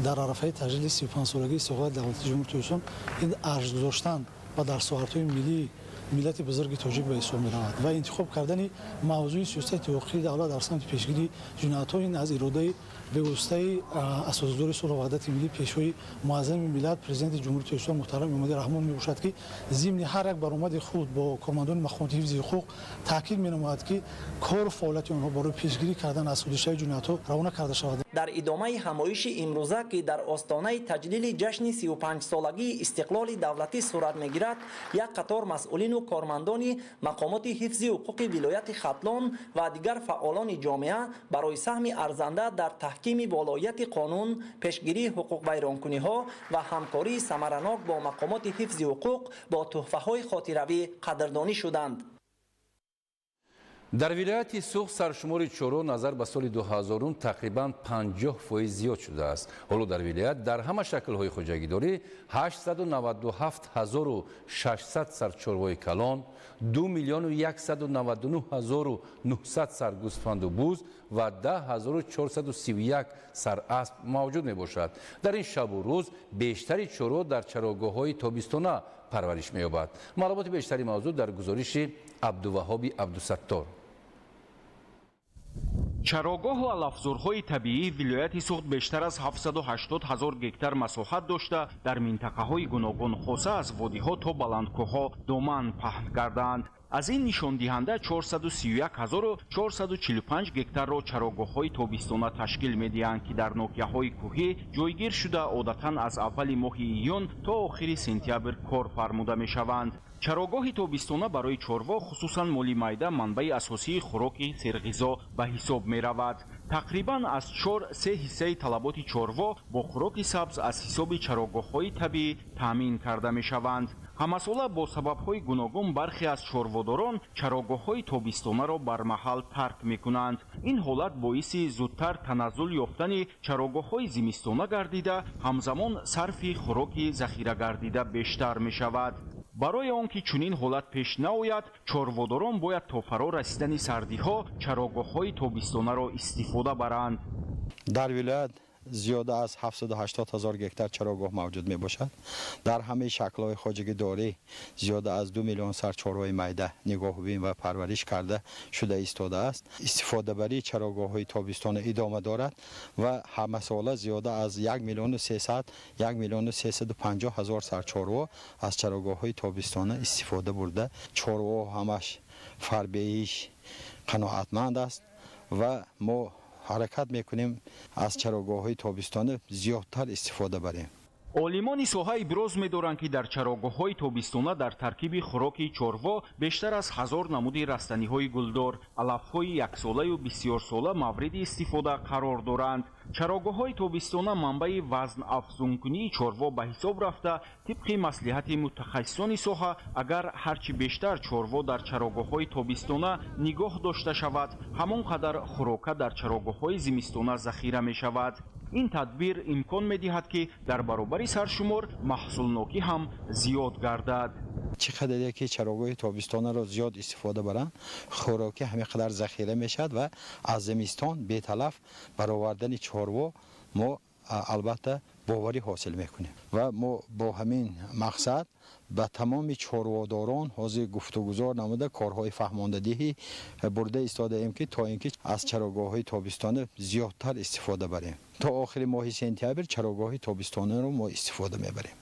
در عرفه تجلیل 35 سالگی استقلال دولتی جمهوری تاجیکستان این ارج گذاشتن و در ساعت‌های ملی ملت بزرگ تاجیک به حساب می‌رود و انتخاب کردن موضوع سیاست حقوقی دولت در سمت پیشگیری جنایت‌ها این از اراده به واسطه اساسدار صلح و وحدت ملی پیشوای معظم ملت پرزیدنت جمهوری تاجیکستان محترم امامعلی رحمان میباشد که ضمن هر یک برآمد خود با کارمندان مقامات حفظ حقوق تاکید می‌نماید که کار و فعالیت آنها برای پیشگیری کردن از حدوث جنایت‌ها روانه کرده شود. در ادامه همایش امروزه که در آستانه تجلیل جشن 35 سالگی استقلال دولتی صورت می‌گیرد، یک قطار مسئولین و کارمندان مقامات حفظ حقوق ولایت ختلان و دیگر فعالان جامعه برای سهم ارزنده در تحکیم ولایت قانون، پیشگیری حقوق ویرانکنی‌ها و همکاری ثمرناک با مقامات حفظ حقوق با تحفه‌های خاطروی قدردانی شدند. در ولایت سوخ سرشمار چورو نظر به سال 2000 تقریبا 50% زیاد شده است. حالا در ولایت در همه شکل‌های خوجگیداری 897,600 سر چروای کلان، 2,199,900 سر گوسفند و بوز و 10,431 سر اسب موجود می باشد. در این شب و روز بیشتری چرو در چراگاه‌های تابستانه پرورش می یابد. معلومات بیشتری موضوع در گزارش عبدالوهاب عبدالستار. چراگاه و علفزارهای طبیعی ولایت سوخت بیشتر از 780,000 گکتار مساحت داشته در منطقه‌های گوناگون خاصه از وادی‌ها تا بلندکوه‌ها دامن پهن کردند. از این نشان دهنده 431,445 گکتار را چراگاه‌های تابستانه تشکیل می‌دهند که در ناحیه‌های کوهی جایگیر شده عادتاً از اول ماه ایون تا آخر سپتامبر کار فرموده می‌شوند. چراگاه تابستانه برای چروا خصوصاً مولی میده منبع اساسی خوراک سرغذا به حساب می‌رود. تقریباً از 4-3 حصه طلبات چروا با خوراک سبز از حساب چراگاه‌های طبیعی تامین کرده می‌شوند. همساله با سبب‌های گوناگون برخی از چرواداران چراگاه‌های تابستانه را بر محل ترک می‌کنند. این حالت باعث زودتر تنزل یافتن چراگاه‌های زمستانه گردیده، همزمان صرف خوراک ذخیره گردیده بیشتر می‌شود. برای آنکه چنین حالت پیش نآید، چرواداران باید تا فرا رسیدن سردی‌ها چراگاه‌های تابستانه را استفاده برند. در ولایت زیاده از 780,000 گکتار چراگاه موجود می باشد. در همه شکل‌های خوجگیداری زیاده از 2 میلیون سر چروای میده نگاهبین و پرورش کرده شده ایستاده است. استفاده بری چراگاه‌های تابستانه ادامه دارد و همه ساله زیاده از 1,350,000 سر چروا از چراگاه‌های تابستانه استفاده برده. چروا همش فربه‌ایش قناعتمند است و ما حرکت میکنیم از چراگاه‌های تابستانه زیادتر استفاده بریم. عالمان ساحه ابراز می‌دارند که در چراگاه‌های تابستانه در ترکیب خوراک چروا بیشتر از 1000 نمود رستنی‌های گلدار، علف‌های یکساله و بسیار ساله مورد استفاده قرار دارند. چراگاه‌های تابستانه منبع وزن افزونکنی چروا به حساب رفته، طبق مصلحت متخصصان ساحه اگر هرچی بیشتر چروا در چراگاه‌های تابستانه نگاه داشته شود، همانقدر خوراک در چراگاه‌های زمستانه ذخیره می‌شود. این تدبیر امکان می‌دهد که در برابر سرشمار محصولناکی هم زیاد گردد. چقدر که چراگاه تابستانه را زیاد استفاده برند، خوراکی همینقدر ذخیره میشد و از زمستان بی تلف برآوردن چروا ما البته باوری حاصل میکنیم و ما با همین مقصد به تمام چرواداران حاضر گفتگوزار نموده کارهای فهماندهی برده ایستاده ایم که تا اینکه از چراگاه‌های تابستانه زیادتر استفاده بریم. تا آخر ماه سپتامبر چراگاه‌های تابستانه رو ما استفاده میبریم.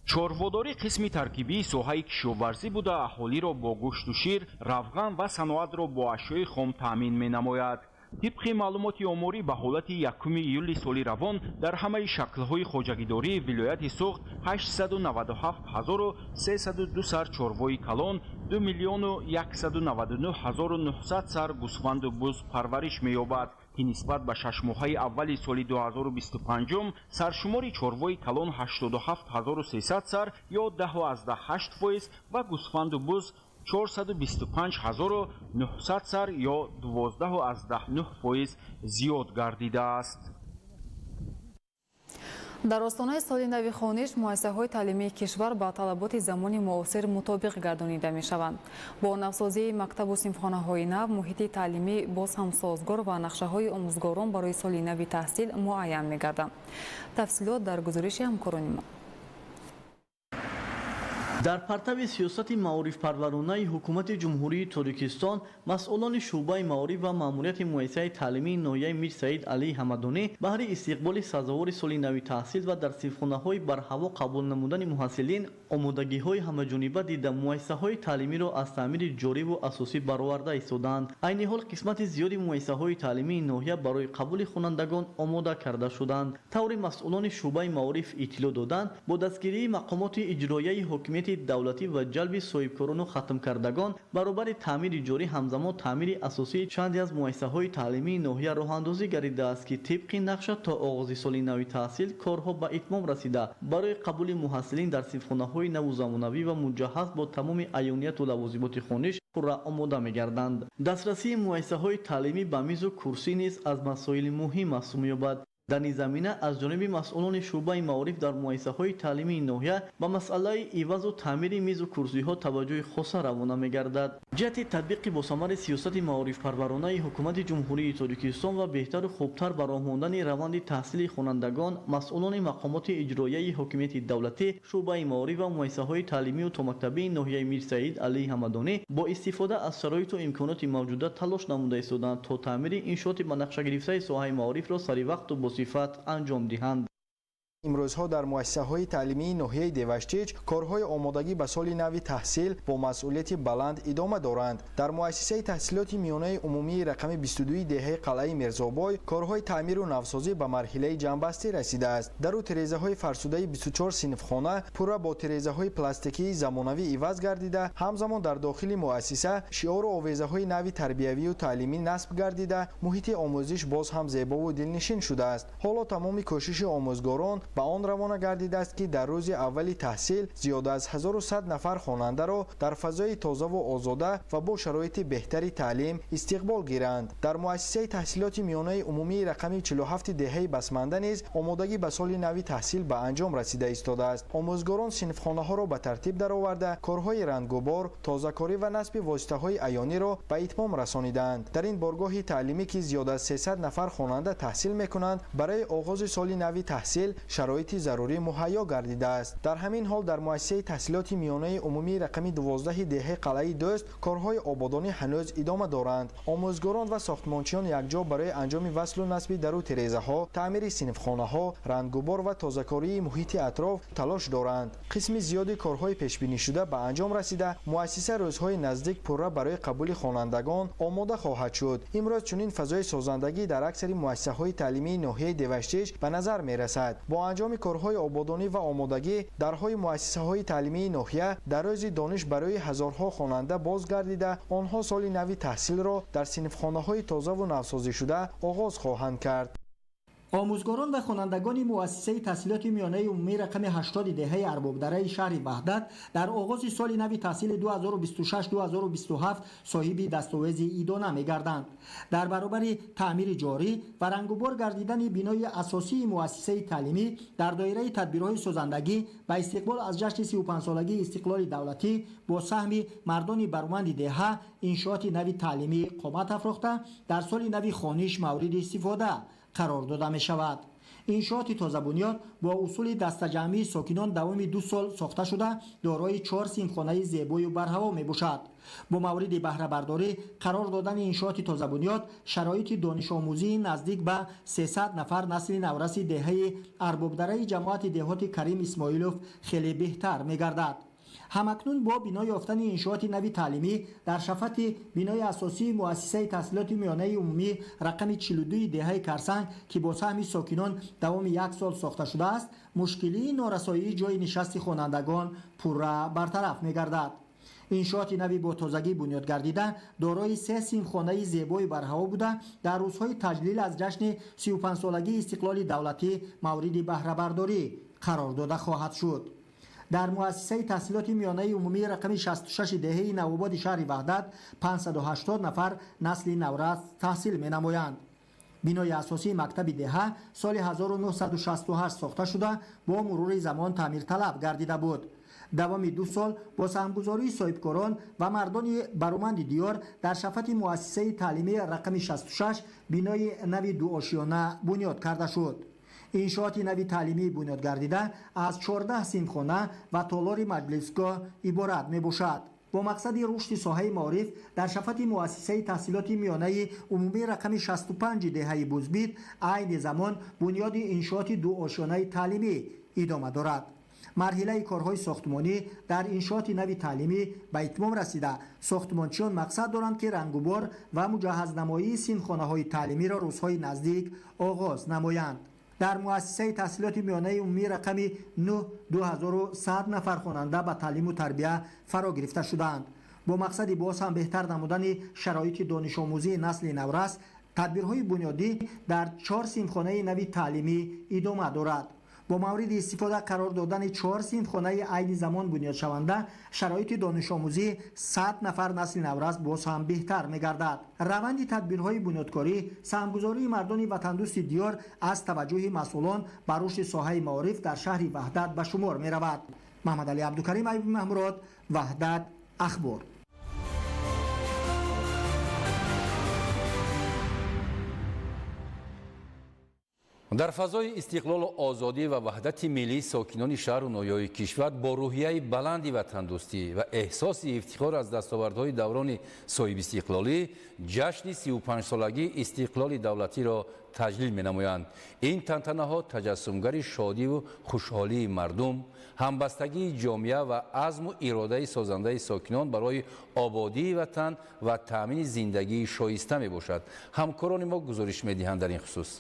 چرواداری قسمی ترکیبی ساحه کشاورزی بوده اهالی را با گوشت و شیر، روغن و صنعت را با اشیاء خام تامین می‌نماید. طبق معلومات آماری به حالت 1 ایولی سال روان در همه شکل‌های خوجگیداری ولایت سوخت 897,302 سر چروای کلان، 2,199,900 سر گوسفند و بز پرورش می‌یابد که نسبت به 6 ماهه اول سال 2025 سرشمار چروای کلان 87,300 سر یا 10.8% و گوسفند و بز 425,900 سر یا 12.9% زیاد گردیده است. در آستانه سال نو خوانش مؤسسه‌های تعلیمی کشور با طلبات زمان معاصر مطابق گردانیده می‌شوند. با نوسازی مکتب و صنفخانه‌های نو، محیط تعلیمی باز هم سازگار و نقشه‌های آموزگاران برای سال نو تحصیل معین می‌گردند. تفصیلات در گزارش همکاران ما. در پرتو سیاست معارف پرورانه حکومت جمهوری تاجیکستان، مسئولان شعبه معارف و ماموریت مؤسسه تعلیمی ناحیه میر سعید علی حمدانی بهر استقبال سزاوار سال نو تحصیل و در صنفخانه‌های بر هوا قبول نمودن محصلین آمادگی‌های همه‌جانبه دیده مؤسسه‌های تعلیمی را از تعمیر جاری و اساسی برآورده ایستادند. عین حال قسمت زیادی مؤسسه‌های تعلیمی ناحیه برای قبول خوانندگان آماده کرده شدند. طور مسئولان شعبه معارف اطلاع دادند با دستگیری مقامات اجرایی حکومت تحصیل دولتی و جلب صاحبکاران و ختم کردگان برابر تعمیر جاری همزمان تعمیر اساسی چندی از مؤسسه‌های تعلیمی ناحیه راه‌اندازی گردیده است که طبق نقشه تا آغاز سال نو تحصیل کارها به اتمام رسیده برای قبول محصلین در صنفخانه‌های نو زمانوی و مجهز با تمام عیونیت و لوازمات خوانش پورا آماده می‌گردند. دسترسی مؤسسه‌های تعلیمی به میز و کرسی نیز از مسائل مهم محسوب می‌یابد. در این زمینه از جانب مسئولان شعبه معارف در مؤسسه‌های تعلیمی ناحیه به مسئله عوض و تعمیر میز و کرسی‌ها توجه خاص روانه می‌گردد. جهت تطبیق با ثمر سیاست معارف پرورانه حکومت جمهوری تاجیکستان و بهتر و خوبتر به راه ماندن روند تحصیل خوانندگان، مسئولان مقامات اجرایی حاکمیت دولتی، شعبه معارف و مؤسسه‌های تعلیمی و مکتبی ناحیه میر سعید علی حمدانی با استفاده از شرایط و امکانات موجوده تلاش نموده ایستادند تا تعمیر انشاءات به نقشه گرفته ساحه معارف را سری وقت و صفت انجام دهند. امروزها در مؤسسه‌های تعلیمی ناحیه دیوشتیج کارهای آمادگی به سال نو تحصیل با مسئولیت بلند ادامه دارند. در مؤسسه تحصیلات میانه عمومی رقم 22 دهه قلعه میرزابای کارهای تعمیر و نوسازی به مرحله جنبسته رسیده است. در او تریزه‌های فرسوده 24 صنفخانه پورا با تریزه‌های پلاستیکی زمانوی عوض گردیده، همزمان در داخل مؤسسه شعار و آویزه‌های نو تربیوی و تعلیمی نصب گردیده، محیط آموزش باز هم زیبا و دلنشین شده است. حالا تمام کوشش آموزگاران به آن روانه گردیده است که در روز اولی تحصیل زیاد از 1100 نفر خواننده را در فضای تازه و آزاده و با شرایط بهتری تعلیم استقبال گیرند. در مؤسسه تحصیلات میانه عمومی رقم 47 دهه بسمنده نیز آمادگی به سال نو تحصیل به انجام رسیده ایستاده است. آموزگاران صنفخانه‌ها را به ترتیب درآورده، کارهای رنگ‌وبار، تازه‌کاری و نصب واسطه‌های عیانی را به اتمام رسانیدند. در این بارگاه تعلیمی که زیاد از 300 نفر خواننده تحصیل می‌کنند، برای آغاز سال نو تحصیل شرایط ضروری مهیا گردیده است. در همین حال در مؤسسه تحصیلات میانه عمومی رقم 12 دهه قلعه دوست کارهای آبادانی هنوز ادامه دارند. آموزگاران و ساختمانچیان یکجا برای انجام وصل و نصب درو تریزه‌ها، تعمیر صنفخانه‌ها، رنگ‌وبار و تازه‌کاری محیط اطراف تلاش دارند. قسم زیادی کارهای پیش‌بینی شده به انجام رسیده، مؤسسه روزهای نزدیک پورا برای قبول خوانندگان آماده خواهد شد. امروز چنین فضای سازندگی در اکثر مؤسسه‌های تعلیمی ناحیه دیوشتیج به نظر می‌رسد. با انجام کارهای آبادانی و آمادگی درهای مؤسسه‌های تعلیمی ناحیه در روز دانش برای هزارها خواننده بازگردیده، آنها سال نو تحصیل را در صنفخانه‌های تازه و نوسازی شده آغاز خواهند کرد. آموزگاران و خوانندگان مؤسسه تحصیلات میانه عمومی رقم 80 دهه اربابدره شهر وحدت در آغاز سال نو تحصیل 2026-2027 صاحب دستاویز ادانه می‌گردند. در برابر تعمیر جاری و رنگ‌وبار گردیدن بنای اساسی مؤسسه تعلیمی در دایره تدبیرهای سازندگی و استقبال از جشن 35 سالگی استقلال دولتی با سهم مردان برومند دهه، انشاءات نو تعلیمی قامت افراخته در سال نو خوانش مورد استفاده قرار داده می شود. انشاءات تازه بنیاد با اصول دسته‌جمعی ساکنان دوام 2 سال ساخته شده دارای 4 صنفخانه زیبای و برهوا می باشد. با مورد بهره برداری قرار دادن انشاءات تازه بنیاد شرایط دانش آموزی نزدیک به 300 نفر نسل نورس دهه اربابدره جماعت دهات کریم اسماعیلوف خیلی بهتر می گردد. همکنون با بنا یافتن انشاءات نو تعلیمی در شفت بنای اساسی مؤسسه تحصیلات میانه عمومی رقم 42 دهه کرسنگ که با سهم ساکنان دوام 1 سال ساخته شده است، مشکلی نارسایی جای نشست خوانندگان پورا برطرف می‌گردد. انشاءات نوی با تازگی بنیاد گردیده دارای 3 صنفخانه زیبای برهوا بوده در روزهای تجلیل از جشن 35 سالگی استقلال دولتی مورد بهره برداری قرار داده خواهد شد. در مؤسسه تحصیلات میانه عمومی رقم 66 دهه نوآباد شهر وحدت 580 نفر نسل نورس تحصیل می نمایند. بنای اساسی مکتب دهه سال 1968 ساخته شده با مرور زمان تعمیر طلب گردیده بود. دوام 2 سال با سهمگذاری صاحبکاران و مردان برومند دیار در شفت مؤسسه تعلیمی رقم 66 بنای نو 2 آشیانه بنیاد کرده شد. انشاءات نو تعلیمی بنیاد گردیده از 14 صنفخانه و تالار مجلسگاه عبارت می باشد. با مقصد رشد ساحه معارف در شفت مؤسسه تحصیلات میانه عمومی رقم 65 دهه بوزبید عین زمان بنیاد انشاءات 2 آشیانه تعلیمی ادامه دارد. مرحله کارهای ساختمانی در انشاءات نو تعلیمی به اتمام رسیده. ساختمانچیان مقصد دارند که رنگ‌وبار و مجهز نمایی صنفخانه‌های تعلیمی را روزهای نزدیک آغاز نمایند. در مؤسسه تحصیلات میانه عمومی رقم 9 2100 نفر خواننده به تعلیم و تربیت فرا گرفته شدند. با مقصد باز هم بهتر نمودن شرایط دانش آموزی نسل نورس، تدبیرهای بنیادی در 4 سیمخانه نوی تعلیمی ادامه دارد. با مورد استفاده قرار دادن 4 سیمخانه عین زمان بنیاد شونده، شرایط دانش آموزی 100 نفر نسل نورس باز هم بهتر می‌گردد. روند تدبیرهای بنیادکاری، سهمگذاری مردان وطندوست دیار از توجه مسئولان بر رشد ساحه معارف در شهر وحدت به شمار می‌رود. محمد علی عبدالکریم ایوبی محمود، وحدت اخبار. در فضای استقلال و آزادی و وحدت ملی ساکنان شهر و ناحیه‌های کشور با روحیه بلندی وطندوستی و احساس افتخار از دستاوردهای دوران صاحب استقلالی جشن 35 سالگی استقلال دولتی را تجلیل می‌نمایند. این تنتنه‌ها تجسمگر شادی و خوشحالی مردم، همبستگی جامعه و عزم و اراده سازنده ساکنان برای آبادی وطن و تأمین زندگی شایسته میباشد. همکاران ما گزارش می‌دهند در این خصوص.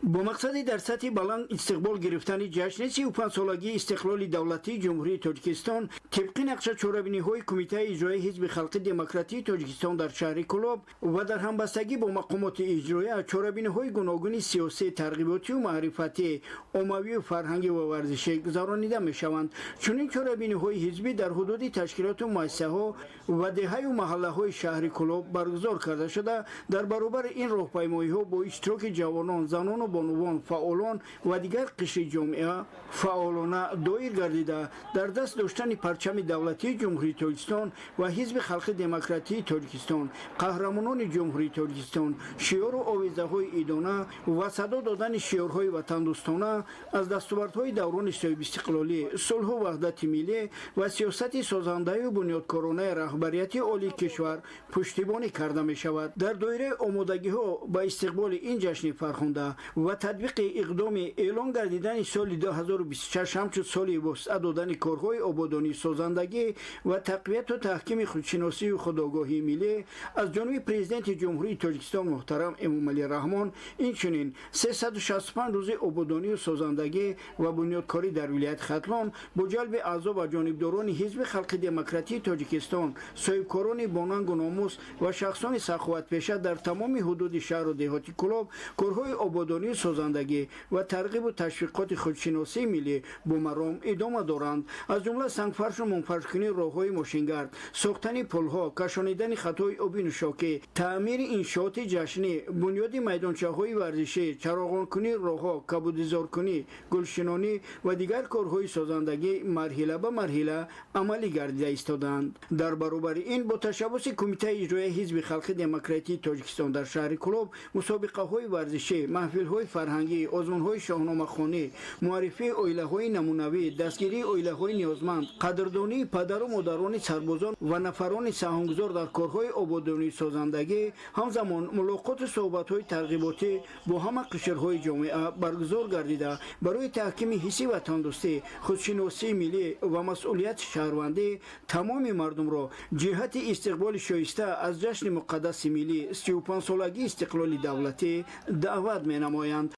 با مقصد در سطح بلند استقبال گرفتن جشن 35 سالگی استقلال دولتی جمهوری تاجیکستان طبق نقشه چاره‌بینی‌های کمیته اجرایی حزب خلق دموکراتی تاجیکستان در شهر کلاب و در همبستگی با مقامات اجرایی چاره‌بینی‌های گوناگون سیاسی، ترغیباتی و معرفتی، عمومی و فرهنگی و ورزشی گذرانیده می‌شوند. چنین چاره‌بینی‌های حزبی در حدود تشکیلات و مؤسسه‌ها و دهه و محله‌های شهر کلاب برگزار کرده شده. در برابر این راهپیمایی‌ها با اشتراک جوانان، زنان و بانوان، فعالان و دیگر قشر جامعه فعالانه دایر گردیده در دست داشتن پرچم دولتی جمهوری تاجیکستان و حزب خلق دموکراتی تاجیکستان، قهرمانان جمهوری تاجیکستان، شعار و آویزه‌های ادانه و صدا دادن شعارهای وطندوستانه از دستاوردهای دوران صاحب استقلالی، صلح و وحدت ملی و سیاست سازنده و بنیادکارانه رهبریت عالی کشور پشتیبانی کرده می شود. در دایره آمادگی‌ها به استقبال این جشن فرخنده و تطبیق اقدام اعلان گردیدن سال 2026 همچون سال وسعت دادن کارهای آبادانی سازندگی و تقویت و تحکیم خودشناسی و خودآگاهی ملی از جانب پرزیدنت جمهوری تاجیکستان محترم امامعلی رحمان، اینچنین 365 روز آبادانی و سازندگی و بنیادکاری در ولایت ختلان با جلب اعضا و جانبداران حزب خلق دموکراتی تاجیکستان، صاحبکاران باننگ و ناموس و شخصان سخاوتپیشه در تمام حدود شهر و دهات کلاب کارهای آبادانی سازندگی و ترغیب و تشویقات خودشناسی ملی با مرام ادامه دارند. از جمله سنگفرش و منفرشکنی راههای ماشینگرد، ساختن پلها، کشانیدن خطهای آبی نوشاکی، تعمیر انشاءات جشنی، بنیاد میدانچه‌های ورزشی، چراغانکنی راهها، کبودزارکنی، گلشنانی و دیگر کارهای سازندگی مرحله به مرحله عملی گردیده ایستادند. در برابر این با تشبث کمیته اجرایی حزب خلق دموکراتی تاجیکستان در شهر کلاب مسابقه‌های ورزشی، محفل‌های فرهنگی، آزمون‌های شاهنامه‌خوانی، معرفی عائله‌های نمونوی، دستگیری عائله‌های نیازمند، قدردانی پدر و مادران سربازان و نفران سهامگذار در کارهای آبادانی سازندگی، همزمان ملاقات و صحبت‌های ترغیباتی با همه قشرهای جامعه برگزار گردیده برای تحکیم حس وطندوستی، خودشناسی ملی و مسئولیت شهروندی تمام مردم را جهت استقبال شایسته از جشن مقدس ملی 35 سالگی استقلال دولتی دعوت می‌نمایند.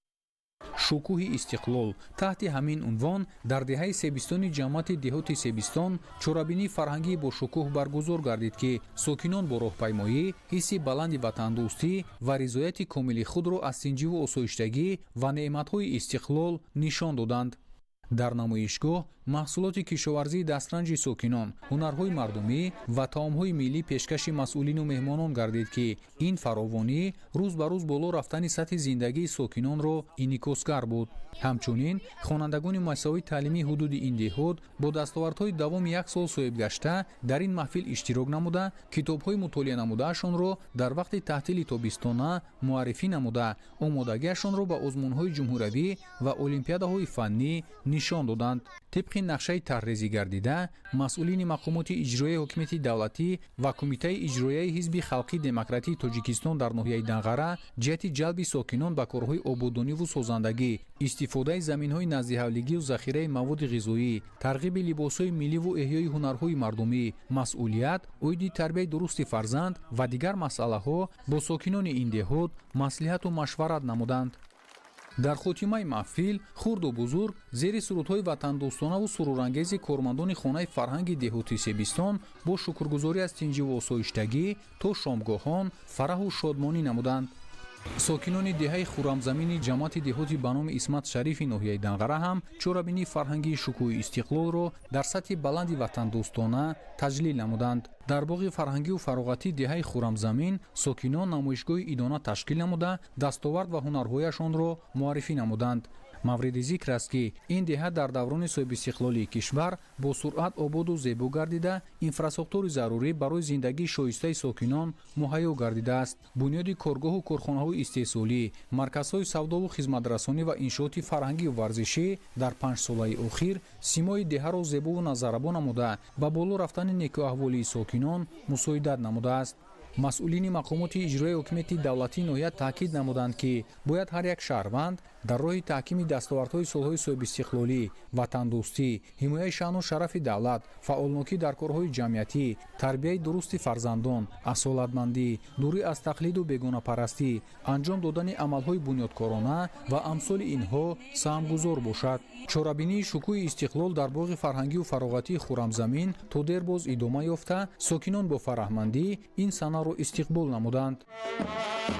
شکوه استقلال تحت همین عنوان در دهه سیبستان جماعت دهات سیبستان چورابینی فرهنگی با شکوه برگزار گردید که ساکنان با راهپیمایی حس بلند وطندوستی و رضایت کامل خود را از سنجی و آسایشتگی و نعمت‌های استقلال نشان دادند. در نمایشگاه محصولات کشاورزی دسترنج ساکنان، هنرهای مردمی و طعامهای ملی پیشکش مسئولین و مهمانان گردید که این فراوانی روز به روز بالا رفتن سطح زندگی ساکنان را انعکاسگر بود. همچنین خوانندگان مؤسسه‌های تعلیمی حدود این دهات با دستاوردهای دوام 1 سال صاحب گشته در این محفل اشتراک نموده کتاب‌های مطالعه نموده‌شان را در وقت تعطیل تابستانه معرفی نموده آمادگیشان را به آزمون‌های جمهوری و المپیادهای فنی نشان دادند. طبق نقشه طرح‌ریزی گردیده مسئولین مقامات اجرایی حکومت دولتی و کمیته اجرایی حزب خلقی دموکراتی تاجیکستان در ناحیه دنغره جهت جلب ساکنان به کارهای آبادانی و سازندگی، استفاده زمین‌های نزدیک‌حوالگی و ذخیره مواد غذایی، ترغیب لباس‌های ملی و احیای هنرهای مردمی، مسئولیت، عید تربیت درست فرزند و دیگر مسائل‌ها با ساکنان این دهات مصلحت و مشورت نمودند. дар хотимаи маҳфил хурду бузург зери сурудҳои ватандӯстонаву сурурангези кормандони хонаи фарҳанги деҳотии Себистон бо шукргузорӣ аз тинҷиву осоиштагӣ то шомгоҳон фараҳу шодмонӣ намуданд. сокинони деҳаи хуррамзамини ҷамоати деҳоти ба номи Исмат Шарифи ноҳияи Данғара ҳам чорабинии фарҳангии шукӯҳи истиқлолро дар сатҳи баланди ватандӯстона таҷлил намуданд. дар боғи фарҳангию фароғатии деҳаи хуррамзамин сокинон намоишгоҳи идона ташкил намуда дастовард ва ҳунарҳояшонро муаррифӣ намуданд. мавриди зикр аст ки ин деҳа дар даврони соҳибистиқлолии кишвар бо суръат ободу зебо гардида инфраструктури зарурӣ барои зиндагии шоистаи сокинон муҳайё гардидааст. бунёди коргоҳу корхонаҳои истеҳсолӣ, марказҳои савдову хизматрасонӣ ва иншооти фарҳангию варзишӣ дар 5 солаи охир симои деҳаро зебову назаррабо намуда ба боло рафтани некуаҳволии сокинон мусоидат намудааст. масъулини мақомоти иҷроии ҳокимияти давлатии ноҳия таъкид намуданд ки бояд ҳар як шаҳрванд дар роҳи таҳкими дастовардҳои солҳои соҳибистиқлолӣ, ватандӯстӣ, ҳимояи шаъну шарафи давлат, фаъолнокӣ дар корҳои ҷамъиятӣ, тарбияи дурусти фарзандон, асолатмандӣ, дурӣ аз тақлиду бегонапарастӣ, анҷом додани амалҳои бунёдкорона ва амсоли инҳо саҳмгузор бошад. чорабинии шукӯҳи истиқлол дар боғи фарҳангию фароғатии хуррамзамин то дер боз идома ёфта сокинон бо фараҳмандӣ ин санаро истиқбол намуданд.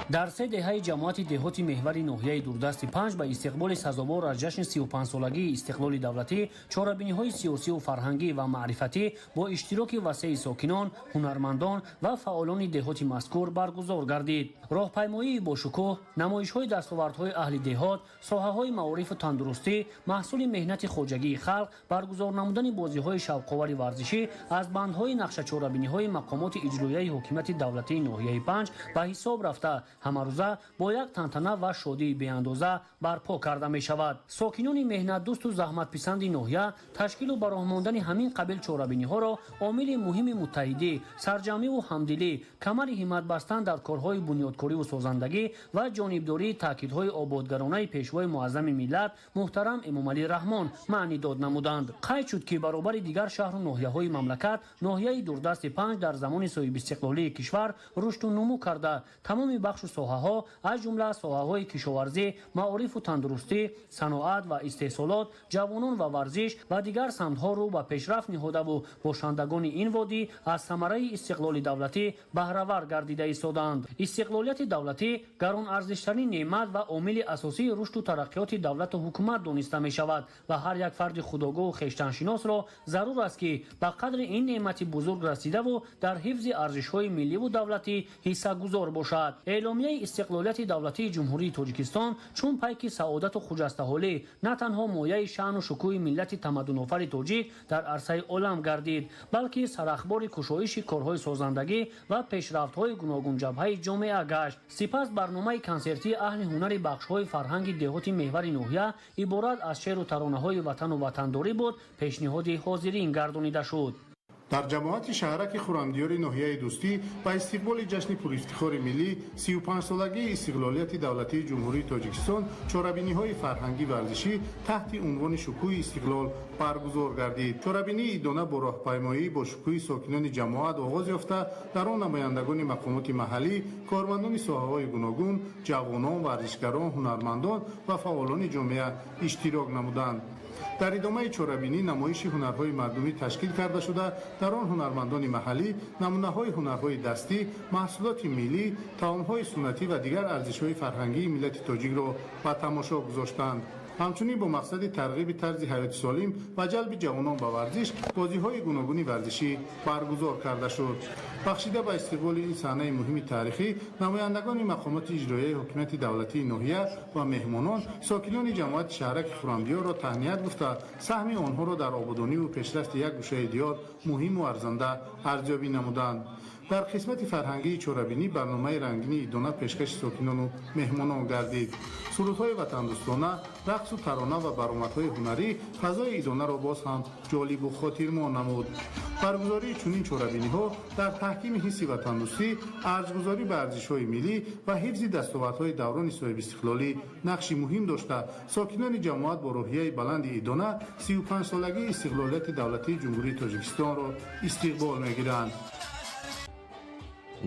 дар 3 деҳаи ҷамоати деҳоти меҳвари ноҳияи дурдасти 5 ба истиқболи сазовор аз ҷашни 35-солагии истиқлоли давлатӣ чорабиниҳои сиёсиву фарҳангӣ ва маърифатӣ бо иштироки васеъи сокинон, ҳунармандон ва фаъолони деҳоти мазкур баргузор гардид. роҳпаймоии бошукӯҳ, намоишҳои дастовардҳои аҳли деҳот, соҳаҳои маорифу тандурустӣ, маҳсули меҳнати хоҷагии халқ, баргузор намудани бозиҳои шавқовари варзишӣ аз бандҳои нақшачорабиниҳои мақомоти иҷроияи ҳокимияти давлатии ноҳияи 5 ба ҳисоб рафта ҳамарӯза бо як тантана ва шодии беандоза барпо карда мешавад. сокинони меҳнатдӯсту заҳматписанди ноҳия ташкилу ба роҳ мондани ҳамин қабил чорабиниҳоро омили муҳими муттаҳидӣ, сарҷамъиву ҳамдилӣ, камари ҳиммат бастан дар корҳои бунёдкориву созандагӣ ва ҷонибдории таъкидҳои ободгаронаи пешвои муаззами миллат муҳтарам Эмомалӣ Раҳмон маънӣ дод намуданд. қайд шуд ки баробари дигар шаҳру ноҳияҳои мамлакат ноҳияи дурдасти 5 дар замони соҳибистиқлолии кишвар рушду нумӯ карда тамоми бахшу соҳаҳо аз ҷумла соҳаҳои кишоварзӣ, маорифу тандурустӣ, саноат ва истеҳсолот, ҷавонон ва варзиш ва дигар самтҳоро ба пешрафт ниҳодаву бошандагони ин водӣ аз самараи истиқлоли давлатӣ баҳравар гардида истоданд. истиқлолияти давлатӣ гаронарзиштарин неъмат ва омили асосии рушду тараққиёти давлату ҳукумат дониста мешавад ва ҳар як фарди худогоҳу хештаншиносро зарур аст ки ба қадри ин неъмати бузург расидаву дар ҳифзи арзишҳои милливу давлатӣ ҳиссагузор бошад. эъломияи истиқлолияти давлатии ҷумҳурии Тоҷикистон чун пайки саодату хуҷастаҳолӣ на танҳо мояи шаъну шукӯҳи миллати тамаддунофари тоҷик дар арсаи олам гардид, балки сарахбори кушоиши корҳои созандагӣ ва пешрафтҳои гуногун ҷабҳаи ҷомеа гашт. сипас барномаи консертии аҳли ҳунари бахшҳои фарҳанги деҳоти меҳвари ноҳия иборат аз шеъру таронаҳои ватану ватандорӣ буд пешниҳоди ҳозирин гардонида шуд. дар ҷамоати шаҳраки хуррамдиёри ноҳияи дӯстӣ ба истиқболи ҷашни пурифтихори миллӣ 35-солагии истиқлолияти давлатии ҷумҳурии Тоҷикистон чорабиниҳои фарҳангӣ варзишӣ таҳти унвони шукӯҳи истиқлол баргузор гардид. чорабинии идона бо роҳпаймоӣ бо шукӯҳи сокинони ҷамоат оғоз ёфта дар он намояндагони мақомоти маҳаллӣ, кормандони соҳаҳои гуногун, ҷавонон, варзишгарон, ҳунармандон ва фаъолони ҷомеа иштирок намуданд. дар идомаи чорабинӣ намоиши ҳунарҳои мардумӣ ташкил карда шуда дар он ҳунармандони маҳаллӣ намунаҳои ҳунарҳои дастӣ, маҳсулоти миллӣ, таомҳои суннатӣ ва дигар арзишҳои фарҳангии миллати тоҷикро ба тамошо гузоштанд. ҳамчунин бо мақсади тарғиби тарзи ҳаёти солим ва ҷалби ҷавонон ба варзиш бозиҳои гуногуни варзишӣ баргузор карда шуд. бахшида ба истиқболи ин саҳнаи муҳими таърихӣ намояндагони мақомоти иҷроияи ҳокимияти давлатии ноҳия ва меҳмонон сокинони ҷамоати шаҳраки хуррамдиёрро таҳният гуфта саҳми онҳоро дар ободониву пешрафти як гӯшаи диёр муҳиму арзанда арзёбӣ намуданд. дар қисмати фарҳангии чорабинӣ барномаи рангини идона пешкаши сокинону меҳмонон гардид. сурудҳои ватандӯстона, рақсу тарона ва баромадҳои ҳунарӣ фазои идонаро боз ҳам ҷолибу хотирмон намуд. баргузории чунин чорабиниҳо дар таҳкими ҳисси ватандӯстӣ, арзгузорӣ ба арзишҳои миллӣ ва ҳифзи дастовардҳои даврони соҳибистиқлолӣ нақши муҳим дошта сокинони ҷамоат бо рӯҳияи баланди идона 35-солагии истиқлолияти давлатии ҷумҳурии Тоҷикистонро истиқбол мегиранд.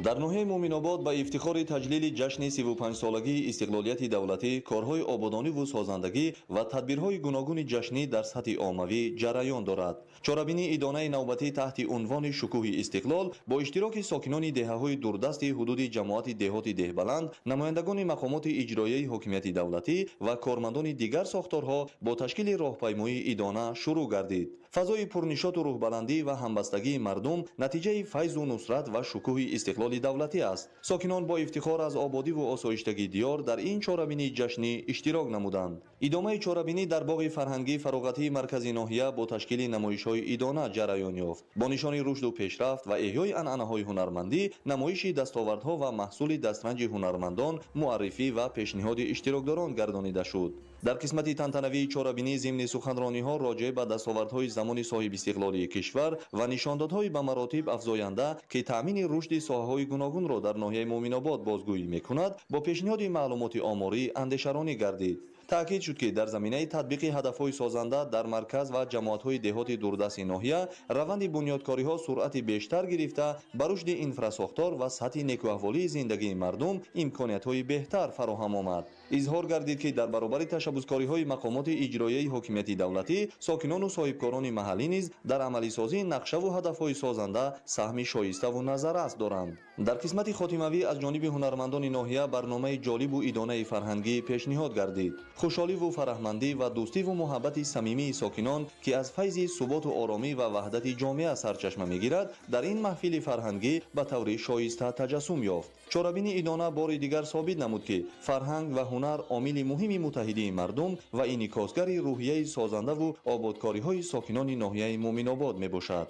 дар ноҳияи муъминобод ба ифтихори таҷлили ҷашни 35-солагии истиқлолияти давлатӣ корҳои ободониву созандагӣ ва тадбирҳои гуногуни ҷашнӣ дар сатҳи оммавӣ ҷараён дорад. чорабинии идонаи навбатӣ таҳти унвони шукӯҳи истиқлол бо иштироки сокинони деҳаҳои дурдасти ҳудуди ҷамоати деҳоти деҳбаланд, намояндагони мақомоти иҷроияи ҳокимияти давлатӣ ва кормандони дигар сохторҳо бо ташкили роҳпаймоии идона шурӯъ гардид. фазои пурнишоту рӯҳбаландӣ ва ҳамбастагии мардум натиҷаи файзу нусрат ва шукӯҳи истиқлоли давлатӣ аст. сокинон бо ифтихор аз ободиву осоиштагии диёр дар ин чорабинии ҷашнӣ иштирок намуданд. идомаи чорабинӣ дар боғи фарҳангии фароғатии маркази ноҳия бо ташкили намоишҳои идона ҷараён ёфт. бо нишони рушду пешрафт ва эҳёи анъанаҳои ҳунармандӣ, намоиши дастовардҳо ва маҳсули дастранҷи ҳунармандон, муаррифӣ ва пешниҳоди иштирокдорон гардонида шуд. дар қисмати тантанавии чорабинӣ зимни суханрониҳо роҷеъ ба дастовардҳои замони соҳибистиқлолии кишвар ва нишондодҳои ба маротиб афзоянда ки таъмини рушди соҳаҳои гуногунро дар ноҳияи муъминобод бозгӯӣ мекунад, бо пешниҳоди маълумоти оморӣ андешаронӣ гардид. таъкид шуд ки дар заминаи татбиқи ҳадафҳои созанда дар марказ ва ҷамоатҳои деҳоти дурдасти ноҳия раванди бунёдкориҳо суръати бештар гирифта ба рушди инфрасохтор ва сатҳи некӯаҳволии зиндагии мардум имкониятҳои беҳтар фароҳам омад. изҳор гардид ки дар баробари ташаббускориҳои мақомоти иҷроияи ҳокимияти давлатӣ, сокинону соҳибкорони маҳаллӣ низ дар амалисозии нақшаву ҳадафҳои созанда саҳми шоиставу назаррас доранд. дар қисмати хотимавӣ аз ҷониби ҳунармандони ноҳия барномаи ҷолибу идонаи фарҳангӣ пешниҳод гардид. хушҳоливу фараҳмандӣ ва дӯстиву муҳаббати самимии сокинон ки аз файзи суботу оромӣ ва ваҳдати ҷомеа сарчашма мегирад, дар ин маҳфили фарҳангӣ ба таври шоиста таҷассум ёфт. чорабини идона бори дигар собит намуд ки фарҳанг ва ҳунар омили муҳими муттаҳидии мардум ва инъикосгари рӯҳияи созандаву ободкориҳои сокинони ноҳияи муъминобод мебошад.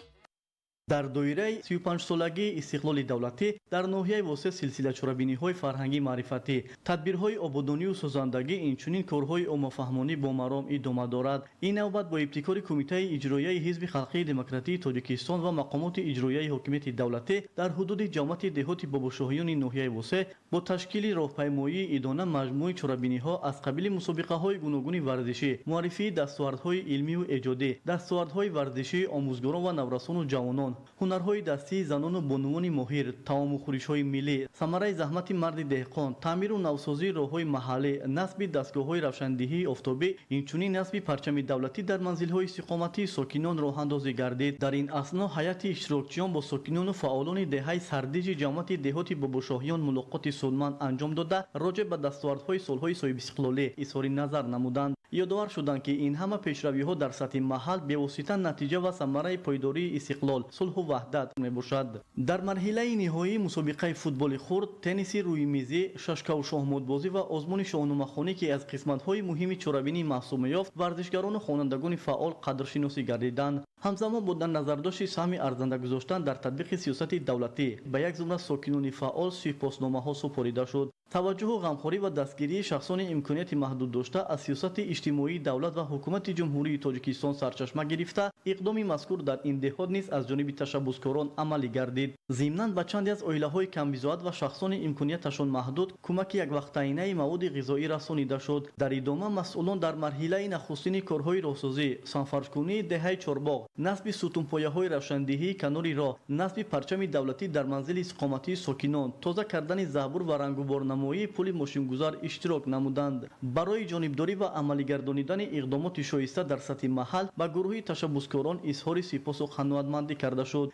дар доираи 35-солагии истиқлоли давлатӣ дар ноҳияи восеъ силсила чорабиниҳои фарҳангӣ маърифатӣ, тадбирҳои ободониву созандагӣ, инчунин корҳои оммафаҳмонӣ бо маром идома дорад. ин навбат бо ибтикори кумитаи иҷроияи ҳизби халқии демократии тоҷикистон ва мақомоти иҷроияи ҳокимияти давлатӣ дар ҳудуди ҷамоати деҳоти бобошоҳиёни ноҳияи восеъ бо ташкили роҳпаймоии идона маҷмӯи чорабиниҳо аз қабили мусобиқаҳои гуногуни варзишӣ, муаррифии дастовардҳои илмиву эҷодӣ, дастовардҳои варзишии омӯзгорон ва наврасону ҷавонон, ҳунарҳои дастии занону бонувони моҳир, таому-хӯришҳои миллӣ, самараи заҳмати марди деҳқон, таъмиру навсозии роҳҳои маҳаллӣ, насби дастгоҳҳои равшандиҳии офтобӣ, инчунин насби парчами давлатӣ дар манзилҳои истиқоматии сокинон роҳандозӣ гардид. дар ин асно ҳайати иштирокчиён бо сокинону фаъолони деҳаи сардижи ҷамоати деҳоти бобошоҳиён мулоқоти судманд анҷом дода, роҷеъ ба дастовардҳои солҳои соҳибистиқлолӣ изҳори назар намуданд. ёдовар шуданд ки ин ҳама пешравиҳо дар сатҳи маҳал бевосита натиҷа ва самараи пойдории истиқлол, сулҳу ваҳдат мебошад. дар марҳилаи ниҳоии мусобиқаи футболи хурд, тенниси рӯймизӣ, шашкаву шоҳмотбозӣ ва озмуни шоҳномахонӣ ки аз қисматҳои муҳими чорабинӣ маҳсуб меёфт, варзишгарону хонандагони фаъол қадршиносӣ гардиданд. ҳамзамон бо дар назардошти саҳми арзанда гузоштан дар татбиқи сиёсати давлатӣ ба як зумра сокинони фаъол сӯҳпосномаҳо супорида шуд. таваҷҷуҳу ғамхорӣ ва дастгирии шахсони имконияти маҳдуд дошта аз сиёсати иҷтимоии давлат ва ҳукумати ҷумҳурии тоҷикистон сарчашма гирифта, иқдоми мазкур дар ин деҳот низ аз ҷониби ташаббускорон амалӣ гардид. зимнан ба чанде аз оилаҳои камбизоат ва шахсони имконияташон маҳдуд кӯмаки яквақтаинаи маводи ғизоӣ расонида шуд. дар идома масъулон дар марҳилаи нахустини корҳои роҳсозӣ, санфаршкунии деҳаи чорбоғ, насби сутунпояҳои равшандиҳии канори роҳ, насби парчами давлатӣ дар манзили иstiqomatии сокинон, тоза кардани забур ва рангуборнамоии пули мошингузар иштирок намуданд. барои ҷонибдорӣ ва амалӣ гардонидани иқдомоти шоиста дар сатҳи маҳал ба гурӯҳи ташаббускорон изҳори сипосу қаноатмандӣ карда шуд.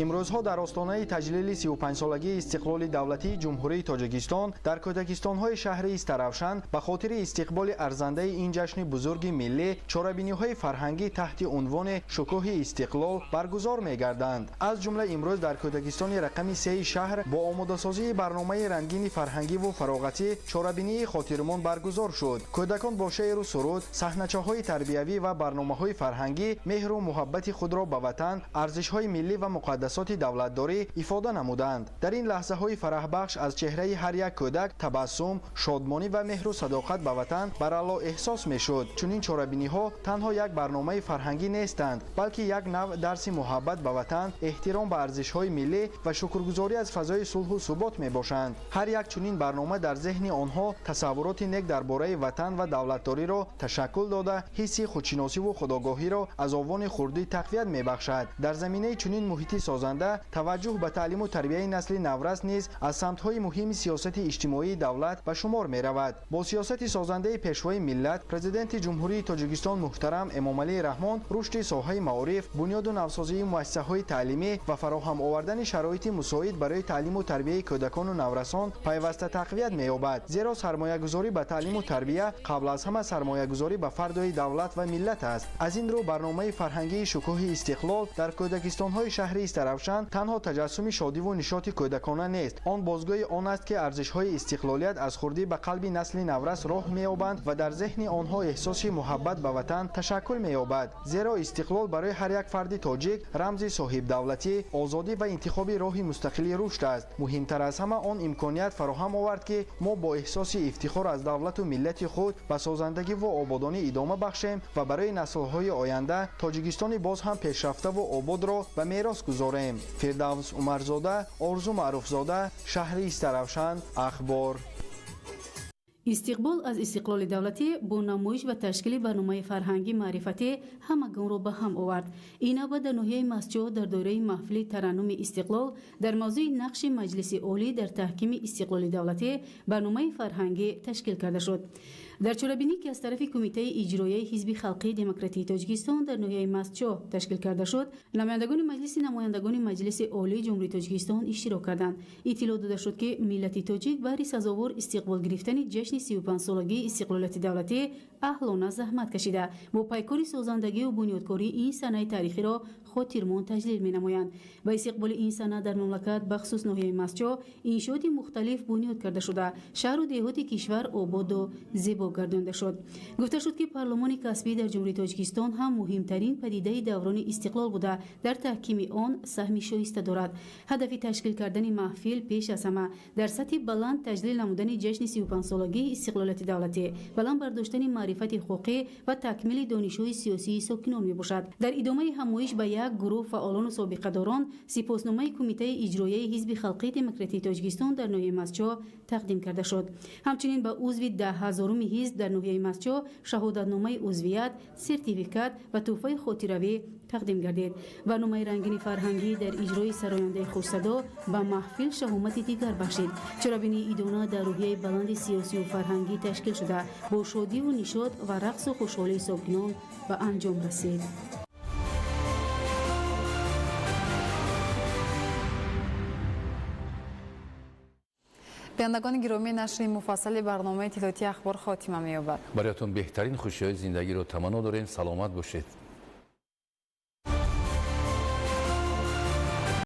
имрӯзҳо дар остонаи таҷлили 35-солагии истиқлоли давлатии ҷумҳурии тоҷикистон дар кӯтакистонҳои шаҳри Истаравшан ба хотири истиқболи арзандаи ин ҷашни бузурги миллӣ чорабиниҳои фарҳангӣ таҳти унвони шукӯҳи истиқлол баргузор мегарданд. аз ҷумла имрӯз дар кӯтакистони рақами 3 шаҳр бо омодасозии барномаи рангини фарҳангиву фароғатӣ чорабинии хотирмон баргузор шуд. кӯдакон бо шеъру суруд, саҳначаҳои тарбиявӣ ва барномаҳои фарҳангӣ меҳру муҳаббати худро ба ватан, арзишҳои миллӣ ва муқаддасоти давлатдорӣ ифода намуданд. дар ин лаҳзаҳои фараҳбахш аз чеҳраи ҳар як кӯдак табассум, шодмонӣ ва меҳру садоқат ба ватан барало эҳсос мешуд. чунин чорабиниҳо танҳо як барномаи фарҳангӣ нестанд, балки як навъ дарси муҳаббат ба ватан, эҳтиром ба арзишҳои миллӣ ва шукргузорӣ аз фазои сулҳу субот мебошанд. ҳар як чунин барнома дар зеҳни онҳо тасаввуроти нек дар бораи ватан ва давлатдориро ташаккул дода, ҳисси худшиносиву худогоҳиро аз овони хурдӣ тақвият мебахшад. дар заминаи чунин محیطی سازنده توجه به تعلیم و تربیت نسل نورس نیز از سمت‌های مهم سیاست اجتماعی دولت به شمار می‌رود. با سیاست سازنده پیشوای ملت، پرزیدنت جمهوری تاجیکستان محترم امامعلی رحمان رشد ساحه معارف، بنیاد و نوسازی مؤسسه‌های تعلیمی و فراهم آوردن شرایط مساعد برای تعلیم و تربیت کودکان و نورسان پیوسته تقویت می‌یابد. زیرا سرمایه‌گذاری به تعلیم و تربیت قبل از همه سرمایه‌گذاری به فردای دولت و ملت است. از این رو برنامه فرهنگی شکوه استقلال در کودکستان‌های شهری استرافشان تنها تجسم شادی و نشاط کودکانه نیست، آن بازگوی آن است که ارزش‌های استقلالیت از خردی به قلب نسل نورس راه می‌یابند و در ذهن آنها احساس محبت به وطن تشکل می‌یابد. زیرا استقلال برای هر یک فرد تاجیک رمز صاحب دولتی، آزادی و انتخاب راه مستقل رشد است. مهمتر از همه آن امکانیت فراهم آورد که ما با احساس افتخار از دولت و ملت خود به سازندگی و آبادانی ادامه بخشیم و برای نسل‌های آینده تاجیکستان باز هم پیشرفته و آباد را به میراث گذاریم. فردوس عمرزاده، آرزو معروفزاده، شهر استرافشان، اخبار. استقبال از استقلال دولتی با نمایش و تشکیل برنامه فرهنگی معرفتی همگان را به هم آورد. این بعد در ناحیه مسجد در دوره محفل ترنم استقلال در موضوع نقش مجلس عالی در تحکیم استقلال دولتی برنامه فرهنگی تشکیل کرده شد. در چورابینی که از طرف کمیته اجرایی حزب خلقی دموکراتیک تاجیکستان در ناحیه مسجد تشکیل کرده شد، نمایندگان مجلس عالی جمهوری تاجیکستان اشتراک کردند. اطلاع داده شد که ملت تاجیک برای سزاوار استقبال گرفتن جشن 35 سالگی استقلالیت دولتی اهلانه زحمت کشیده با پیکار سازندگی و بنیادکاری این صحنه تاریخی را خاطرمان تجلیل می‌نمایند. با استقبال این صحنه در مملکت بخصوص ناحیه مسجد انشاءات مختلف بنیاد کرده شده، شهر و دهات کشور آباد و زیبا گردانده شد. گفته شد که پارلمان کسبی در جمهوری تاجیکستان هم مهمترین پدیده دوران استقلال بوده، در تحکیم آن سهم شایسته دارد. هدف تشکیل کردن محفل پیش از همه در سطح بلند تجلیل نمودن جشن 35 سالگی استقلالیت دولتی، بلند برداشتن معرفت حقوقی و تکمیل دانش‌های سیاسی ساکنان میباشد. در ادامه همایش به یک گروه فعالان و سابقه داران سپاسنامه کمیته اجرایی حزب خلقی دموکراتیک تاجیکستان در ناحیه مسجد تقدیم کرده شد. همچنین به عضو 10,000 حزب در ناحیه مسجد شهادتنامه عضویت، سرتیفیکات و تحفه خاطروی تقدیم گردید. برنامه رنگین فرهنگی در اجرای سراینده خوش‌صدا به محفل شهامت دیگر بخشید. چرابینی ایدونا در روحیه بلند سیاسی و فرهنگی تشکیل شده با شادی و نشاط و رقص و خوشحالی ساکنان به انجام رسید. بینندگان گرامی، نشر مفصل برنامه اطلاعاتی اخبار خاتمه می‌یابد. برایتون بهترین خوشی‌های زندگی رو تمنا داریم. سلامت باشید.